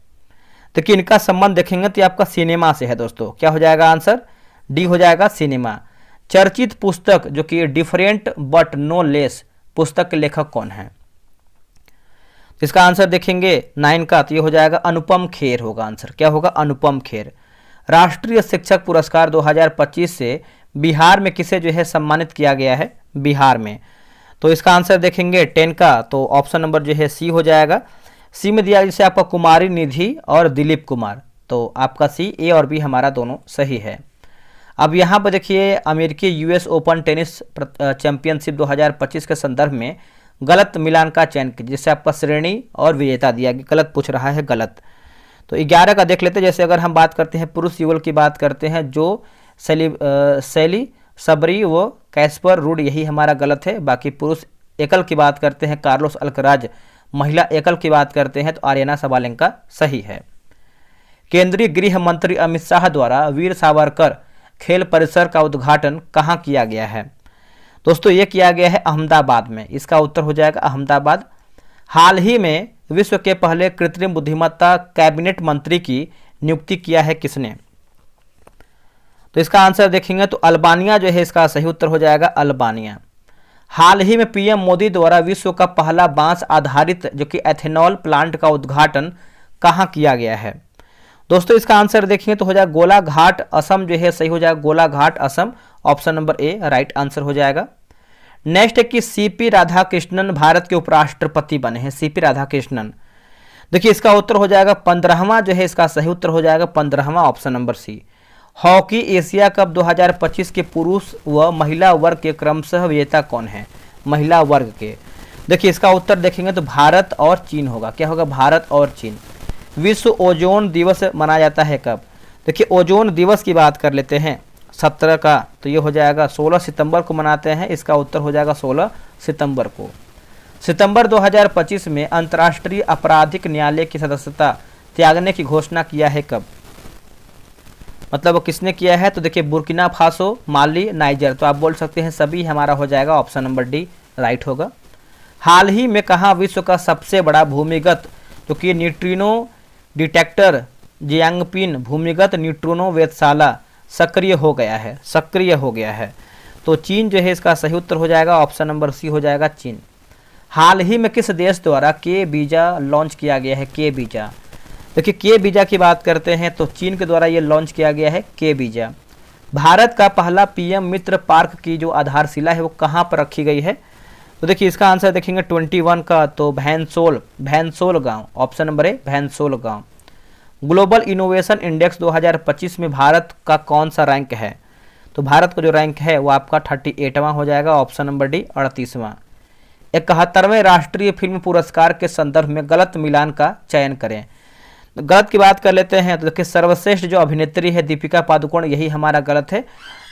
देखिए इनका संबंध देखेंगे तो आपका सिनेमा से है दोस्तों। क्या हो जाएगा आंसर? डी हो जाएगा सिनेमा। चर्चित पुस्तक जो कि डिफरेंट बट नो लेस पुस्तक के लेखक कौन है? इसका आंसर देखेंगे 9 का तो ये हो जाएगा अनुपम खेर होगा आंसर। क्या होगा? अनुपम खेर। राष्ट्रीय शिक्षक पुरस्कार 2025 से बिहार में किसे जो है सम्मानित किया गया है? बिहार में। तो इसका आंसर देखेंगे 10 का तो ऑप्शन नंबर जो है सी हो जाएगा। सी में दिया जैसे आपका कुमारी निधि और दिलीप कुमार, तो आपका सी, ए और बी हमारा दोनों सही है। अब यहाँ पर देखिए अमेरिकी यूएस ओपन टेनिस चैंपियनशिप 2025 के संदर्भ में गलत मिलान का चयन कीजिए, जिससे आपका श्रेणी और विजेता दिया गया, गलत पूछ रहा है गलत। तो 11 का देख लेते हैं। जैसे अगर हम बात करते हैं पुरुष युगल की बात करते हैं जो शैली सबरी व कैस्पर रूड, यही हमारा गलत है। बाकी पुरुष एकल की बात करते हैं कार्लोस अल्कराज, महिला एकल की बात करते हैं तो आर्यना सबालेंका सही है। केंद्रीय गृह मंत्री अमित शाह द्वारा वीर सावरकर खेल परिसर का उद्घाटन कहाँ किया गया है? दोस्तों ये किया गया है अहमदाबाद में, इसका उत्तर हो जाएगा अहमदाबाद। हाल ही में विश्व के पहले कृत्रिम बुद्धिमत्ता कैबिनेट मंत्री की नियुक्ति किया है किसने? तो इसका आंसर देखेंगे तो अल्बानिया जो है इसका सही उत्तर हो जाएगा अल्बानिया। हाल ही में पीएम मोदी द्वारा विश्व का पहला बांस आधारित जो कि एथेनॉल प्लांट का उद्घाटन कहाँ किया गया है? दोस्तों इसका आंसर देखेंगे तो हो जाएगा गोलाघाट असम जो है सही हो जाएगा, गोलाघाट असम ऑप्शन नंबर ए राइट आंसर हो जाएगा। नेक्स्ट है कि सीपी राधाकृष्णन भारत के उपराष्ट्रपति बने हैं, सीपी राधाकृष्णन। देखिए इसका उत्तर हो जाएगा 15वां जो है इसका सही उत्तर हो जाएगा 15वां option number C. Hockey Asia cup 2025 के पुरुष व महिला वर्ग के क्रमशः विजेता कौन है? महिला वर्ग के देखिए इसका उत्तर देखेंगे तो भारत और चीन होगा। क्या होगा? भारत और चीन। विश्व ओजोन दिवस मनाया जाता है कब? देखिए ओजोन दिवस की बात कर लेते हैं 17 का तो ये हो जाएगा 16 सितंबर को मनाते हैं, इसका उत्तर हो जाएगा 16 सितंबर को। सितंबर 2025 में अंतर्राष्ट्रीय आपराधिक न्यायालय की सदस्यता त्यागने की घोषणा किया है कब? मतलब वो किसने किया है? तो देखिए बुर्किना फासो, माली, नाइजर, तो आप बोल सकते हैं सभी हमारा हो जाएगा ऑप्शन नंबर डी राइट होगा। हाल ही में कहाँ विश्व का सबसे बड़ा भूमिगत जो कि न्यूट्रिनो डिटेक्टर जियांगपिन भूमिगत न्यूट्रिनो वेधशाला सक्रिय हो गया है? सक्रिय हो गया है तो चीन जो है इसका सही उत्तर हो जाएगा ऑप्शन नंबर सी हो जाएगा चीन। हाल ही में किस देश द्वारा के वीज़ा लॉन्च किया गया है? के वीज़ा। देखिए के वीज़ा की बात करते हैं तो चीन के द्वारा ये लॉन्च किया गया है के वीज़ा। भारत का पहला पीएम मित्र पार्क की जो आधारशिला है वो कहाँ पर रखी गई है? तो देखिए इसका आंसर देखेंगे 21 का तो भैंसोल गांव ऑप्शन नंबर ए भैंसोल गांव। ग्लोबल इनोवेशन इंडेक्स 2025 में भारत का कौन सा रैंक है? तो भारत का जो रैंक है वो आपका 38वां हो जाएगा ऑप्शन नंबर डी 38वां। 71वें राष्ट्रीय फिल्म पुरस्कार के संदर्भ में गलत मिलान का चयन करें। तो गलत की बात कर लेते हैं तो देखिए सर्वश्रेष्ठ जो अभिनेत्री है दीपिका पादुकोण, यही हमारा गलत है।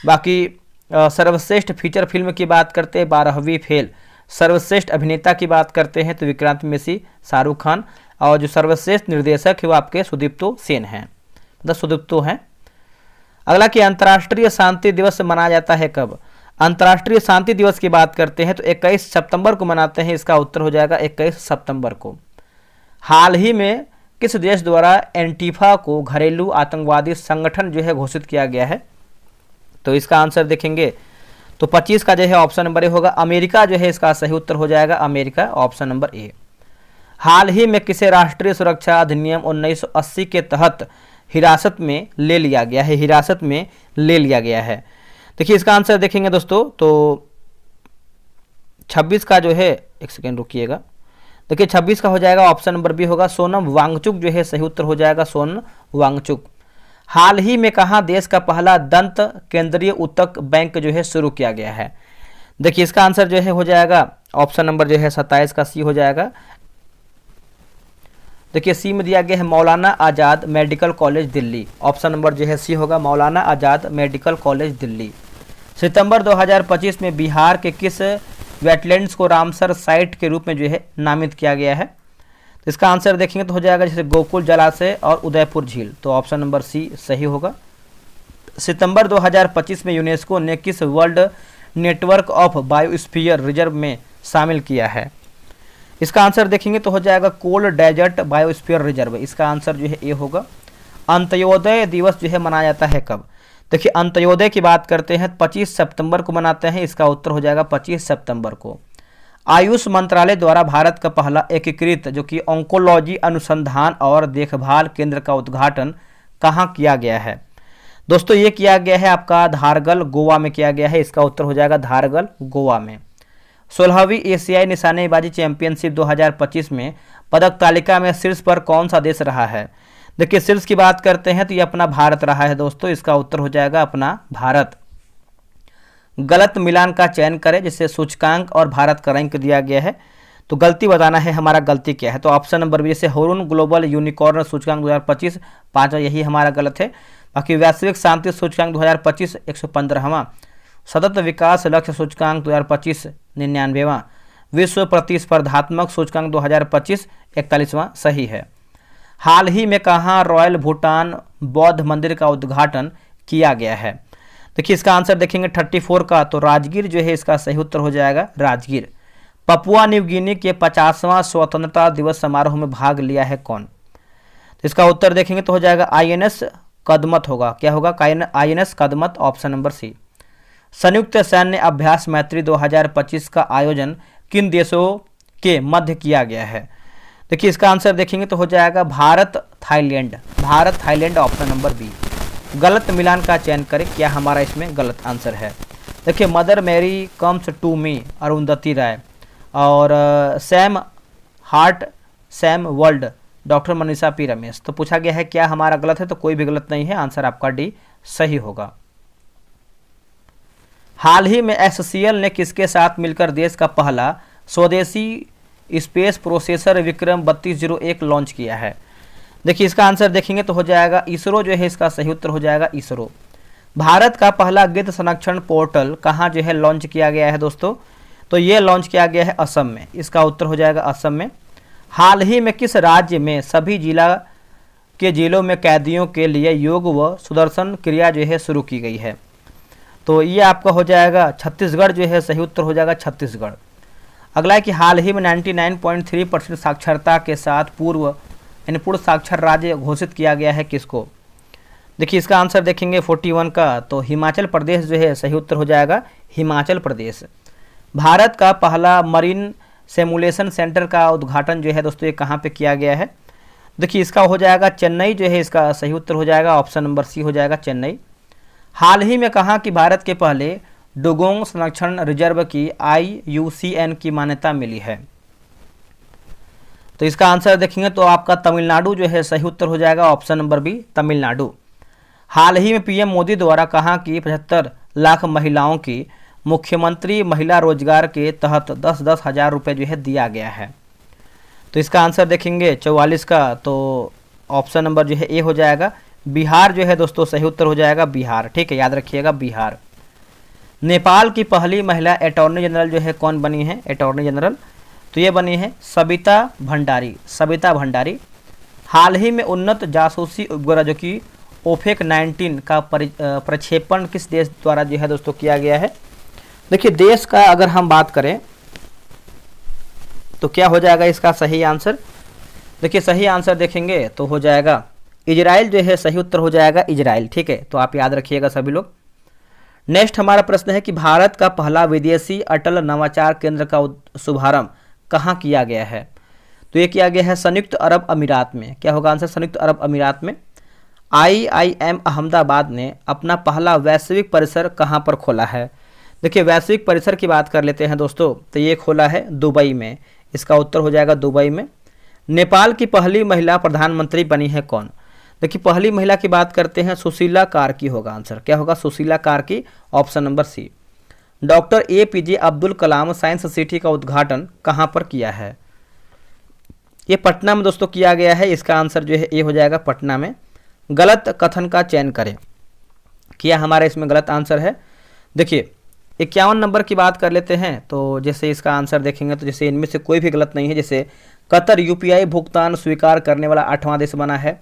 बाकी सर्वश्रेष्ठ फीचर फिल्म की बात करते हैं 12वीं फेल। सर्वश्रेष्ठ अभिनेता की बात करते हैं तो विक्रांत मेसी, शाहरुख खान, और जो सर्वश्रेष्ठ निर्देशक है वो आपके सुदीप्तो सेन हैं, मतलब सुदीप्तो हैं। अगला कि अंतर्राष्ट्रीय शांति दिवस मनाया जाता है कब? अंतर्राष्ट्रीय शांति दिवस की बात करते हैं तो 21 सितंबर को मनाते हैं, इसका उत्तर हो जाएगा 21 सितंबर को। हाल ही में किस देश द्वारा एंटीफा को घरेलू आतंकवादी संगठन जो है घोषित किया गया है? तो इसका आंसर देखेंगे तो 25 का जो है ऑप्शन नंबर ए होगा, अमेरिका जो है इसका सही उत्तर हो जाएगा, अमेरिका, ऑप्शन नंबर ए। हाल ही में किसे राष्ट्रीय सुरक्षा अधिनियम 1980 के तहत हिरासत में ले लिया गया है? हिरासत में ले लिया गया है। देखिए इसका आंसर देखेंगे दोस्तों तो 26 का जो है, एक सेकेंड रुकिएगा, देखिए 26 का हो जाएगा, ऑप्शन नंबर बी होगा, सोनम वांगचुक जो है सही उत्तर हो जाएगा, सोनम वांगचुक। हाल ही में कहाँ देश का पहला दंत केंद्रीय ऊतक बैंक जो है शुरू किया गया है? देखिए इसका आंसर जो है हो जाएगा, ऑप्शन नंबर जो है 27 का सी हो जाएगा। देखिए सी में दिया गया है Maulana Azad medical college Delhi, option number जो है सी होगा, मौलाना आज़ाद मेडिकल कॉलेज दिल्ली। सितंबर 2025 में बिहार के किस वेटलैंड्स को रामसर साइट के रूप में जो है नामित किया गया है? तो इसका आंसर देखेंगे तो हो जाएगा जैसे गोकुल जलाशय और उदयपुर झील, तो ऑप्शन नंबर सी सही होगा। सितंबर 2025 में यूनेस्को ने किस world network of biosphere reserve में शामिल किया है? इसका आंसर देखेंगे तो हो जाएगा कोल्ड डेजर्ट बायोस्फीयर रिजर्व, इसका आंसर जो है ए होगा। अंत्योदय दिवस जो है मनाया जाता है कब? देखिए अंत्योदय की बात करते हैं 25 सितंबर को मनाते हैं, इसका उत्तर हो जाएगा 25 सितंबर को। आयुष मंत्रालय द्वारा भारत का पहला एकीकृत जो कि ऑन्कोलॉजी अनुसंधान और देखभाल केंद्र का उद्घाटन कहाँ किया गया है? दोस्तों ये किया गया है आपका धारगल, गोवा में किया गया है, इसका उत्तर हो जाएगा धारगल, गोवा में। 16वीं एशियाई निशानेबाजी चैंपियनशिप 2025 में पदक तालिका में शीर्ष पर कौन सा देश रहा है? देखिए शीर्ष की बात करते हैं तो ये अपना भारत रहा है दोस्तों, इसका उत्तर हो जाएगा अपना भारत। गलत मिलान का चयन करें, जिससे सूचकांक और भारत का रैंक दिया गया है, तो गलती बताना है हमारा गलती क्या है। तो ऑप्शन नंबर बी जैसे हुरुन ग्लोबल यूनिकॉर्न सूचकांक 2025 पाँचवा, यही हमारा गलत है। बाकी वैश्विक शांति सूचकांक 2025 115वां, सतत विकास लक्ष्य सूचकांक 2025 99वां, विश्व प्रतिस्पर्धात्मक सूचकांक 2025 41वां सही है। हाल ही में कहाँ रॉयल भूटान बौद्ध मंदिर का उद्घाटन किया गया है? देखिए इसका आंसर देखेंगे 34 का, तो राजगीर जो है इसका सही उत्तर हो जाएगा, राजगीर। पपुआ न्यू गिनी के 50वां स्वतंत्रता दिवस समारोह में भाग लिया है कौन? तो इसका उत्तर देखेंगे तो हो जाएगा INS कदमत होगा, क्या होगा, INS Kadmat, option number C. संयुक्त सैन्य अभ्यास मैत्री 2025 का आयोजन किन देशों के मध्य किया गया है? देखिए इसका आंसर देखेंगे तो हो जाएगा Bharat Thailand, Bharat Thailand, option number B. गलत मिलान का चयन करें, क्या हमारा इसमें गलत आंसर है? देखिए mother Mary comes to me Arundhati Roy और Sam Hart Sam world doctor Manisha P Ramesh. तो पूछा गया है क्या हमारा गलत है? तो कोई भी गलत नहीं है, आंसर आपका डी सही होगा। हाल ही में SCL ने किसके साथ मिलकर देश का पहला स्वदेशी स्पेस प्रोसेसर विक्रम 3201 लॉन्च किया है? देखिए इसका आंसर देखेंगे तो हो जाएगा इसरो जो है इसका सही उत्तर हो जाएगा, इसरो। भारत का पहला गिद्ध संरक्षण पोर्टल कहाँ जो है लॉन्च किया गया है दोस्तों? तो ये लॉन्च किया गया है असम में, इसका उत्तर हो जाएगा असम में। हाल ही में किस राज्य में सभी जिला के जेलों में कैदियों के लिए योग व सुदर्शन क्रिया जो है शुरू की गई है? तो ये आपका हो जाएगा छत्तीसगढ़ जो है सही उत्तर हो जाएगा, छत्तीसगढ़। अगला है कि हाल ही में 99.3% साक्षरता के साथ पूर्ण साक्षर राज्य घोषित किया गया है किसको? देखिए इसका आंसर देखेंगे 41 का, तो हिमाचल प्रदेश जो है सही उत्तर हो जाएगा, हिमाचल प्रदेश। भारत का पहला मरीन सिमुलेशन सेंटर का उद्घाटन जो है दोस्तों ये कहाँ पे किया गया है? देखिए इसका हो जाएगा चेन्नई जो है इसका सही उत्तर हो जाएगा, ऑप्शन नंबर सी हो जाएगा, चेन्नई। हाल ही में कहा कि भारत के पहले डुगोंग संरक्षण रिजर्व की IUCN की मान्यता मिली है? तो इसका आंसर देखेंगे तो आपका तमिलनाडु जो है सही उत्तर हो जाएगा, ऑप्शन नंबर बी, तमिलनाडु। हाल ही में PM मोदी द्वारा कहा कि 75 लाख महिलाओं की मुख्यमंत्री महिला रोजगार के तहत 10-10 हज़ार रुपये जो है दिया गया है? तो इसका आंसर देखेंगे 44 का, तो ऑप्शन नंबर जो है ए हो जाएगा, बिहार जो है दोस्तों सही उत्तर हो जाएगा, बिहार। ठीक है, याद रखिएगा बिहार। नेपाल की पहली महिला अटॉर्नी जनरल जो है कौन बनी है अटॉर्नी जनरल? तो ये बनी है सबिता भंडारी, सबिता भंडारी। हाल ही में उन्नत जासूसी उपग्रह जो कि OPEC 19 का प्रक्षेपण किस देश द्वारा जो है दोस्तों किया गया है? देखिए देश का अगर हम बात करें तो क्या हो जाएगा इसका सही आंसर? देखिए सही आंसर देखेंगे तो हो जाएगा इजराइल जो है सही उत्तर हो जाएगा इजराइल। ठीक है, तो आप याद रखिएगा सभी लोग। नेक्स्ट हमारा प्रश्न है कि भारत का पहला विदेशी अटल नवाचार केंद्र का शुभारंभ कहाँ किया गया है? तो ये किया गया है संयुक्त अरब अमीरात में। क्या होगा आंसर? संयुक्त अरब अमीरात में। IIM अहमदाबाद ने अपना पहला वैश्विक परिसर कहाँ पर खोला है? देखिए वैश्विक परिसर की बात कर लेते हैं दोस्तों, तो ये खोला है दुबई में। इसका उत्तर हो जाएगा दुबई में। नेपाल की पहली महिला प्रधानमंत्री बनी है कौन? देखिए पहली महिला की बात करते हैं, सुशीला कार्की होगा आंसर। क्या होगा? Sushila Karki, option number C. Doctor APJ Abdul Kalam science city का उद्घाटन कहाँ पर किया है? ये पटना में दोस्तों किया गया है। इसका आंसर जो है ये हो जाएगा पटना में। गलत कथन का चयन करें। क्या हमारा इसमें गलत आंसर है? देखिए 51 नंबर की बात कर लेते हैं, तो जैसे इसका आंसर देखेंगे तो जैसे इनमें से कोई भी गलत नहीं है। जैसे कतर UPI भुगतान स्वीकार करने वाला 8वां देश बना है।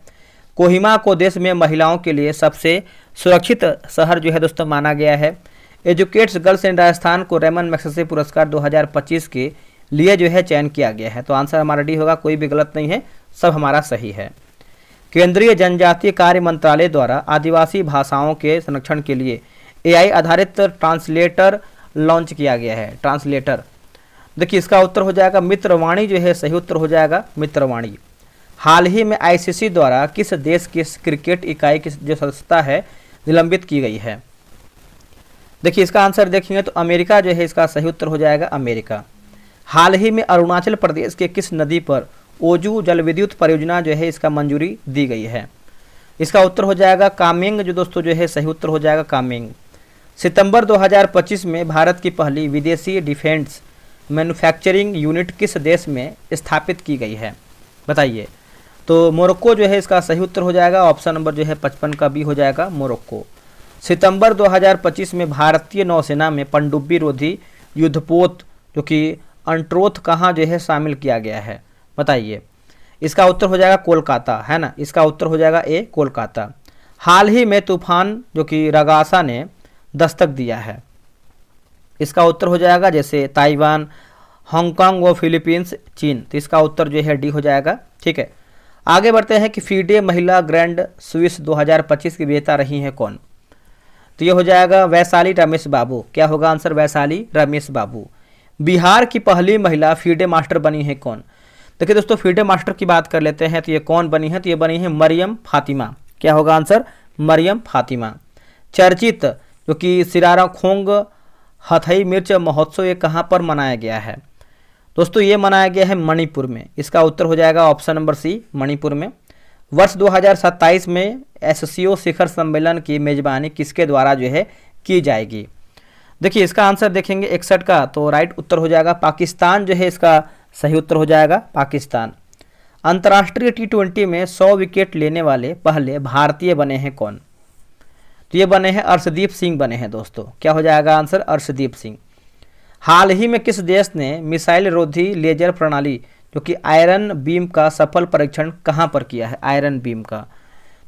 कोहिमा को देश में महिलाओं के लिए सबसे सुरक्षित शहर जो है दोस्तों माना गया है। एजुकेट्स गर्ल्स इन राजस्थान को रेमन मैग्सेसे पुरस्कार 2025 के लिए जो है चयन किया गया है। तो आंसर हमारा डी होगा, कोई भी गलत नहीं है, सब हमारा सही है। केंद्रीय जनजातीय कार्य मंत्रालय द्वारा आदिवासी भाषाओं के संरक्षण के लिए AI आधारित ट्रांसलेटर लॉन्च किया गया है। ट्रांसलेटर, देखिए इसका उत्तर हो जाएगा मित्रवाणी जो है सही उत्तर हो जाएगा मित्रवाणी। हाल ही में ICC द्वारा किस देश की क्रिकेट इकाई की जो सदस्यता है निलंबित की गई है? देखिए इसका आंसर देखेंगे तो अमेरिका जो है इसका सही उत्तर हो जाएगा अमेरिका। हाल ही में अरुणाचल प्रदेश के किस नदी पर ओजू जल विद्युत परियोजना जो है इसका मंजूरी दी गई है? इसका उत्तर हो जाएगा कामेंग जो दोस्तों जो है सही उत्तर हो जाएगा कामेंग। सितंबर 2025 में भारत की पहली विदेशी डिफेंस मैन्युफैक्चरिंग यूनिट किस देश में स्थापित की गई है? बताइए। तो मोरक्को जो है इसका सही उत्तर हो जाएगा, ऑप्शन नंबर जो है 55 का बी हो जाएगा मोरक्को। सितंबर 2025 में भारतीय नौसेना में पनडुब्बी रोधी युद्धपोत जो कि अंट्रोथ कहाँ जो है शामिल किया गया है? बताइए। इसका उत्तर हो जाएगा कोलकाता, है ना। इसका उत्तर हो जाएगा ए कोलकाता। हाल ही में तूफान जो कि रगासा ने दस्तक दिया है, इसका उत्तर हो जाएगा जैसे ताइवान, हांगकांग व फिलीपींस, चीन। तो इसका उत्तर जो है डी हो जाएगा। ठीक है, आगे बढ़ते हैं कि फीडे महिला ग्रैंड स्विस 2025 की विजेता रही हैं कौन? तो ये हो जाएगा वैशाली रमेश बाबू। क्या होगा आंसर? वैशाली रमेश बाबू। बिहार की पहली महिला फीडे मास्टर बनी है कौन? देखिए दोस्तों फीडे मास्टर की बात कर लेते हैं, तो ये कौन बनी है? तो ये बनी है मरियम फातिमा। क्या होगा आंसर? मरियम फातिमा। चर्चित जो कि सिरारा खोंग हथई मिर्च महोत्सव ये कहाँ पर मनाया गया है? दोस्तों ये मनाया गया है मणिपुर में। इसका उत्तर हो जाएगा ऑप्शन नंबर सी मणिपुर में। वर्ष 2027 में SCO शिखर सम्मेलन की मेजबानी किसके द्वारा जो है की जाएगी? देखिए इसका आंसर देखेंगे 61 का, तो राइट उत्तर हो जाएगा पाकिस्तान जो है इसका सही उत्तर हो जाएगा पाकिस्तान। अंतर्राष्ट्रीय T20 में 100 विकेट लेने वाले पहले भारतीय बने हैं कौन? तो ये बने हैं अर्शदीप सिंह बने हैं दोस्तों। क्या हो जाएगा आंसर? अर्शदीप सिंह। हाल ही में किस देश ने मिसाइल रोधी लेजर प्रणाली जो कि आयरन बीम का सफल परीक्षण कहाँ पर किया है? आयरन बीम का,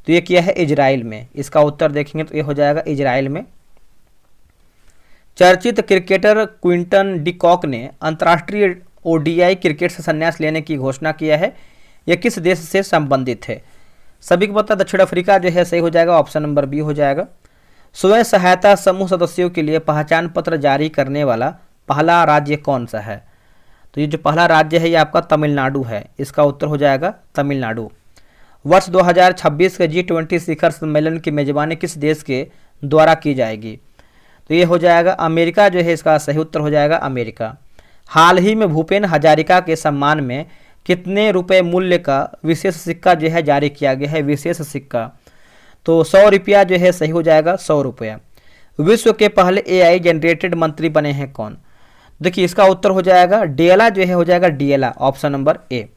तो ये किया है इजराइल में। इसका उत्तर देखेंगे तो ये हो जाएगा इजराइल में। चर्चित क्रिकेटर क्विंटन डी कॉक ने अंतर्राष्ट्रीय ODI क्रिकेट से संन्यास लेने की घोषणा किया है। यह किस देश से संबंधित है? सभी को पता दक्षिण अफ्रीका जो है सही हो जाएगा, ऑप्शन नंबर बी हो जाएगा। स्वयं सहायता समूह सदस्यों के लिए पहचान पत्र जारी करने वाला पहला राज्य कौन सा है? तो ये जो पहला राज्य है ये आपका तमिलनाडु है। इसका उत्तर हो जाएगा तमिलनाडु। वर्ष 2026 के G20 शिखर सम्मेलन की मेजबानी किस देश के द्वारा की जाएगी? तो ये हो जाएगा अमेरिका जो है इसका सही उत्तर हो जाएगा अमेरिका। हाल ही में भूपेन हजारिका के सम्मान में कितने रुपए मूल्य का विशेष सिक्का जो है जारी किया गया है? विशेष सिक्का, तो 100 रुपया जो है सही हो जाएगा 100 रुपया। विश्व के पहले AI जनरेटेड मंत्री बने हैं कौन? देखिए इसका उत्तर हो जाएगा डिएला जो है हो जाएगा डिएला, ऑप्शन नंबर ए।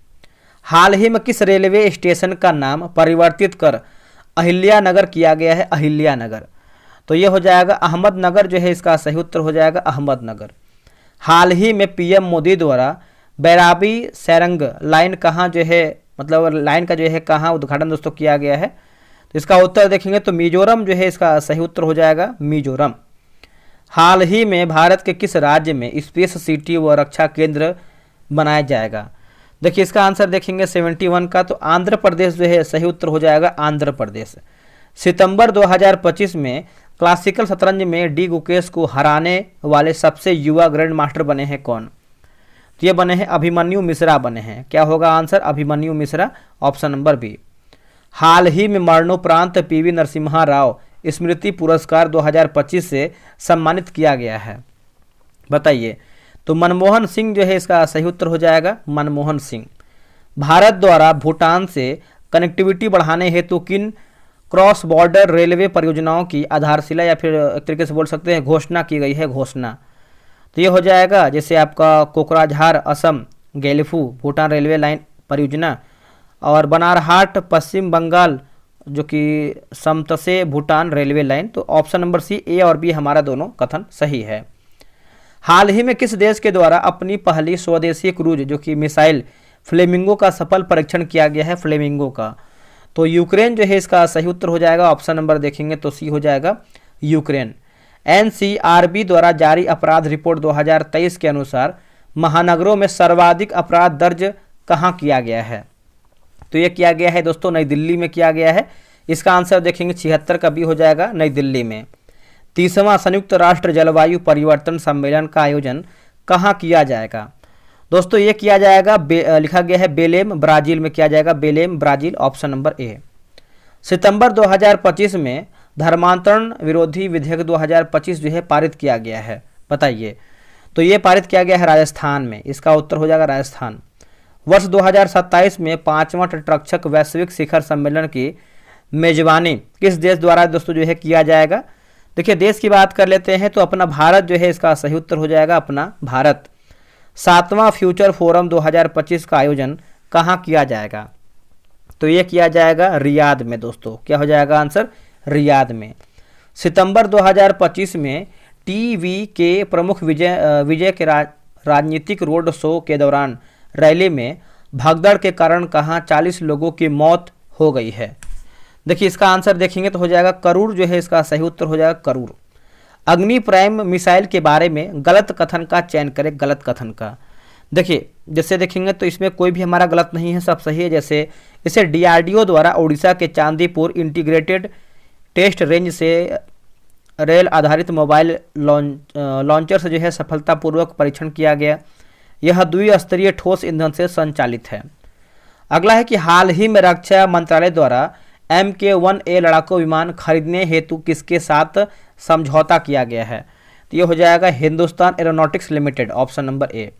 हाल ही में किस रेलवे स्टेशन का नाम परिवर्तित कर अहिल्यानगर किया गया है? अहिल्यानगर, तो ये हो जाएगा अहमदनगर जो है इसका सही उत्तर हो जाएगा अहमदनगर। हाल ही में PM मोदी द्वारा बैराबी सैरंग लाइन कहाँ जो है मतलब लाइन का जो है कहाँ उद्घाटन दोस्तों किया गया है? तो इसका उत्तर देखेंगे तो मिजोरम जो है इसका सही उत्तर हो जाएगा मिजोरम। हाल ही में भारत के किस राज्य में स्पेस सिटी व रक्षा केंद्र बनाया जाएगा? देखिए इसका आंसर देखेंगे 71 का, तो आंध्र प्रदेश जो है सही उत्तर हो जाएगा आंध्र प्रदेश। सितंबर 2025 में क्लासिकल शतरंज में डी गुकेश को हराने वाले सबसे युवा ग्रैंड मास्टर बने हैं कौन? तो ये बने हैं अभिमन्यु मिश्रा बने हैं। क्या होगा answer? Abhimanyu Mishra, option number B. हाल ही में मरणोपरांत पीवी नरसिम्हा राव स्मृति पुरस्कार 2025 से सम्मानित किया गया है, बताइए। तो मनमोहन सिंह जो है इसका सही उत्तर हो जाएगा मनमोहन सिंह। भारत द्वारा भूटान से कनेक्टिविटी बढ़ाने हेतु किन क्रॉस बॉर्डर रेलवे परियोजनाओं की आधारशिला या फिर एक तरीके से बोल सकते हैं घोषणा की गई है? घोषणा तो ये हो जाएगा जैसे आपका कोकराझार असम गैलीफू भूटान रेलवे लाइन परियोजना, और बनारहाट पश्चिम बंगाल जो कि समतसे भूटान रेलवे लाइन। तो ऑप्शन नंबर सी, ए और बी हमारा दोनों कथन सही है। हाल ही में किस देश के द्वारा अपनी पहली स्वदेशी क्रूज जो कि मिसाइल फ्लेमिंगो का सफल परीक्षण किया गया है? फ्लेमिंगो का तो यूक्रेन जो है इसका सही उत्तर हो जाएगा। ऑप्शन नंबर देखेंगे तो सी हो जाएगा यूक्रेन। एनसीआरबी द्वारा जारी अपराध रिपोर्ट 2023 के अनुसार महानगरों में सर्वाधिक अपराध दर्ज कहाँ किया गया है? तो ये किया गया है दोस्तों नई दिल्ली में किया गया है। इसका आंसर देखेंगे 76 का बी हो जाएगा नई दिल्ली में। 30वां संयुक्त राष्ट्र जलवायु परिवर्तन सम्मेलन का आयोजन कहाँ किया जाएगा? दोस्तों ये किया जाएगा लिखा गया है बेलेम ब्राजील में किया जाएगा, Belem Brazil, option number A. सितंबर 2025 में धर्मांतरण विरोधी विधेयक 2025 जो है पारित किया गया है, बताइए। तो ये पारित किया गया है राजस्थान में, इसका उत्तर हो जाएगा राजस्थान। वर्ष 2027 में 5वां तटरक्षक वैश्विक शिखर सम्मेलन की मेजबानी किस देश द्वारा दोस्तों जो है किया जाएगा? देखिए देश की बात कर लेते हैं तो अपना भारत जो है इसका सही उत्तर हो जाएगा अपना भारत। 7वां फ्यूचर फोरम 2025 का आयोजन कहाँ किया जाएगा? तो ये किया जाएगा रियाद में दोस्तों। क्या हो जाएगा आंसर? रियाद में। सितंबर 2025 में टीवी के प्रमुख विजय के राजनीतिक रोड शो के दौरान रैली में भगदड़ के कारण कहाँ 40 लोगों की मौत हो गई है? देखिए इसका आंसर देखेंगे तो हो जाएगा करूर जो है इसका सही उत्तर हो जाएगा करूर। अग्नि प्राइम मिसाइल के बारे में गलत कथन का चयन करें, गलत कथन का। देखिए जैसे देखेंगे तो इसमें कोई भी हमारा गलत नहीं है, सब सही है। जैसे इसे डीआरडीओ द्वारा उड़ीसा के चांदीपुर इंटीग्रेटेड टेस्ट रेंज से रेल आधारित मोबाइल लॉन्चर से जो है सफलतापूर्वक परीक्षण किया गया। यह द्विस्तरीय ठोस ईंधन से संचालित है। अगला है कि हाल ही में रक्षा मंत्रालय द्वारा MK-1A लड़ाकू विमान खरीदने हेतु किसके साथ समझौता किया गया है? तो ये हो जाएगा Hindustan aeronautics limited, option number A.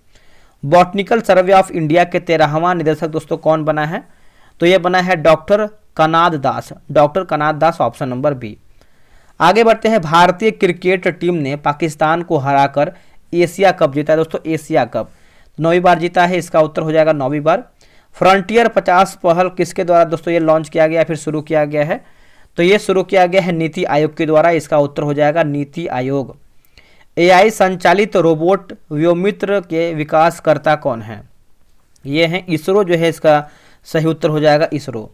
Botanical survey of India के 13वां निदेशक दोस्तों कौन बना है? तो ये बना है डॉक्टर कनाद दास, डॉक्टर कनाद दास, ऑप्शन नंबर बी। आगे बढ़ते हैं। भारतीय क्रिकेट टीम ने पाकिस्तान को हराकर एशिया कप जीता है दोस्तों, एशिया कप 9वीं बार जीता है, इसका उत्तर हो जाएगा 9वीं बार। फ्रंटियर 50 पहल किसके द्वारा दोस्तों ये लॉन्च किया गया फिर शुरू किया गया है? तो ये शुरू किया गया है नीति आयोग के द्वारा, इसका उत्तर हो जाएगा नीति आयोग। AI संचालित रोबोट व्योमित्र के विकासकर्ता कौन है? ये हैं इसरो जो है इसका सही उत्तर हो जाएगा इसरो।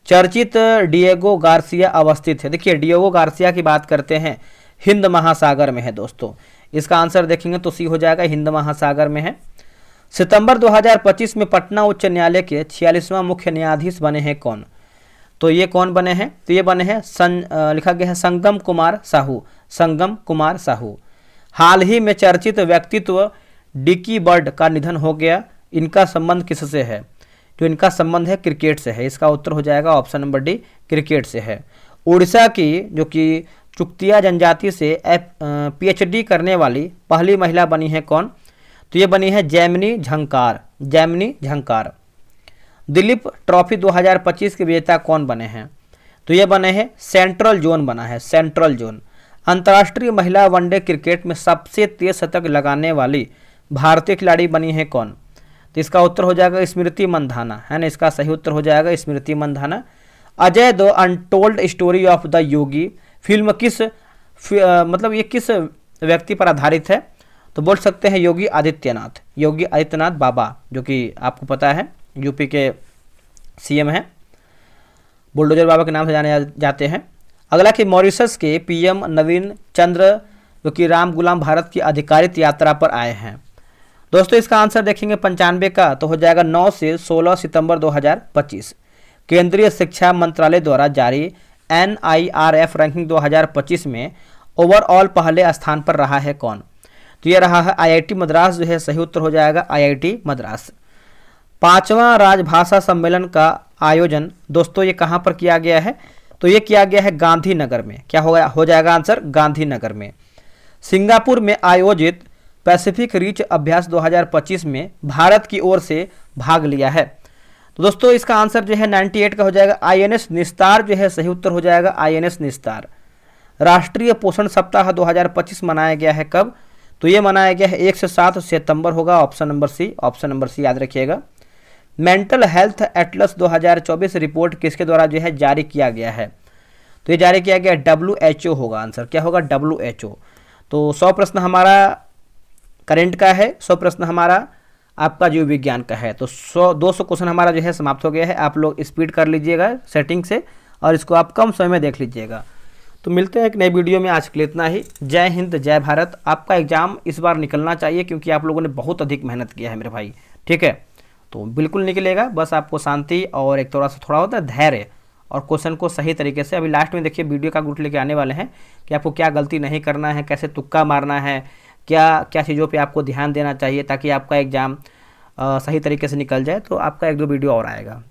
चर्चित डिएगो गार्सिया अवस्थित है? देखिए डिएगो गार्सिया की बात करते हैं हिंद महासागर में है दोस्तों, इसका आंसर देखेंगे तो सी हो जाएगा हिंद महासागर में है। सितंबर 2025 में पटना उच्च न्यायालय के 46वां मुख्य न्यायाधीश बने हैं कौन? तो ये कौन बने हैं? तो ये बने हैं लिखा गया है संगम कुमार साहू, संगम कुमार साहू। हाल ही में चर्चित व्यक्तित्व डिकी बर्ड का निधन हो गया, इनका संबंध किससे है? जो इनका संबंध है क्रिकेट से है, इसका उत्तर हो जाएगा ऑप्शन नंबर डी, क्रिकेट से है। उड़ीसा की जो कि चुक्तिया जनजाति से PhD करने वाली पहली महिला बनी है कौन? तो ये बनी है जैमिनी झंकार, जैमिनी झंकार। दिलीप ट्रॉफी 2025 के विजेता कौन बने हैं? तो ये बने हैं सेंट्रल जोन बना है, सेंट्रल जोन। अंतर्राष्ट्रीय महिला वनडे क्रिकेट में सबसे तेज शतक लगाने वाली भारतीय खिलाड़ी बनी है कौन? तो इसका उत्तर हो जाएगा स्मृति मंधाना, है ना, इसका सही उत्तर हो जाएगा Smriti Mandhana. Ajay the untold story of the Yogi film मतलब ये किस व्यक्ति पर आधारित है? तो बोल सकते हैं योगी आदित्यनाथ, योगी आदित्यनाथ बाबा, जो कि आपको पता है यूपी के CM हैं, बुलडोजर बाबा के नाम से जाने जाते हैं। अगला कि मॉरिशस के PM नवीन चंद्र जो कि राम गुलाम भारत की आधिकारिक यात्रा पर आए हैं। दोस्तों इसका आंसर देखेंगे 95 का तो हो जाएगा 9 से 16 सितंबर 2025। केंद्रीय शिक्षा मंत्रालय द्वारा जारी NIRF रैंकिंग 2025 में ओवरऑल पहले स्थान पर रहा है कौन? तो ये रहा है IIT मद्रास, जो है सही उत्तर हो जाएगा IIT मद्रास। 5वां राजभाषा सम्मेलन का आयोजन दोस्तों ये कहाँ पर किया गया है? तो ये किया गया है गांधीनगर में। क्या हो जाएगा आंसर? गांधीनगर में। सिंगापुर में आयोजित पैसिफिक रीच अभ्यास 2025 में भारत की ओर से भाग लिया है। तो दोस्तों इसका आंसर जो है 98 का हो जाएगा INS निस्तार, जो है सही उत्तर हो जाएगा INS निस्तार। राष्ट्रीय पोषण सप्ताह 2025 मनाया गया है कब? तो ये मनाया गया है 1 से 7 सितंबर होगा, option number C. Option number C याद रखिएगा। मेंटल हेल्थ एटलस 2024 रिपोर्ट किसके द्वारा जो है जारी किया गया है? तो ये जारी किया गया WHO होगा आंसर। क्या होगा? WHO। तो 100 प्रश्न हमारा करंट का है, 100 प्रश्न हमारा आपका जीव विज्ञान का है। तो 200 क्वेश्चन हमारा जो है समाप्त हो गया है। आप लोग स्पीड कर लीजिएगा सेटिंग से और इसको आप कम समय में देख लीजिएगा। तो मिलते हैं एक नए वीडियो में, आज के लिए इतना ही। जय हिंद, जय भारत। आपका एग्जाम इस बार निकलना चाहिए क्योंकि आप लोगों ने बहुत अधिक मेहनत किया है मेरे भाई, ठीक है? तो बिल्कुल निकलेगा, बस आपको शांति और एक थोड़ा होता है धैर्य और क्वेश्चन को सही तरीके से। अभी लास्ट में देखिए वीडियो का गुट लेके आने वाले हैं कि आपको क्या गलती नहीं करना है, कैसे तुक्का मारना है, क्या क्या चीज़ों पे आपको ध्यान देना चाहिए ताकि आपका एग्ज़ाम सही तरीके से निकल जाए। तो आपका 1-2 वीडियो और आएगा।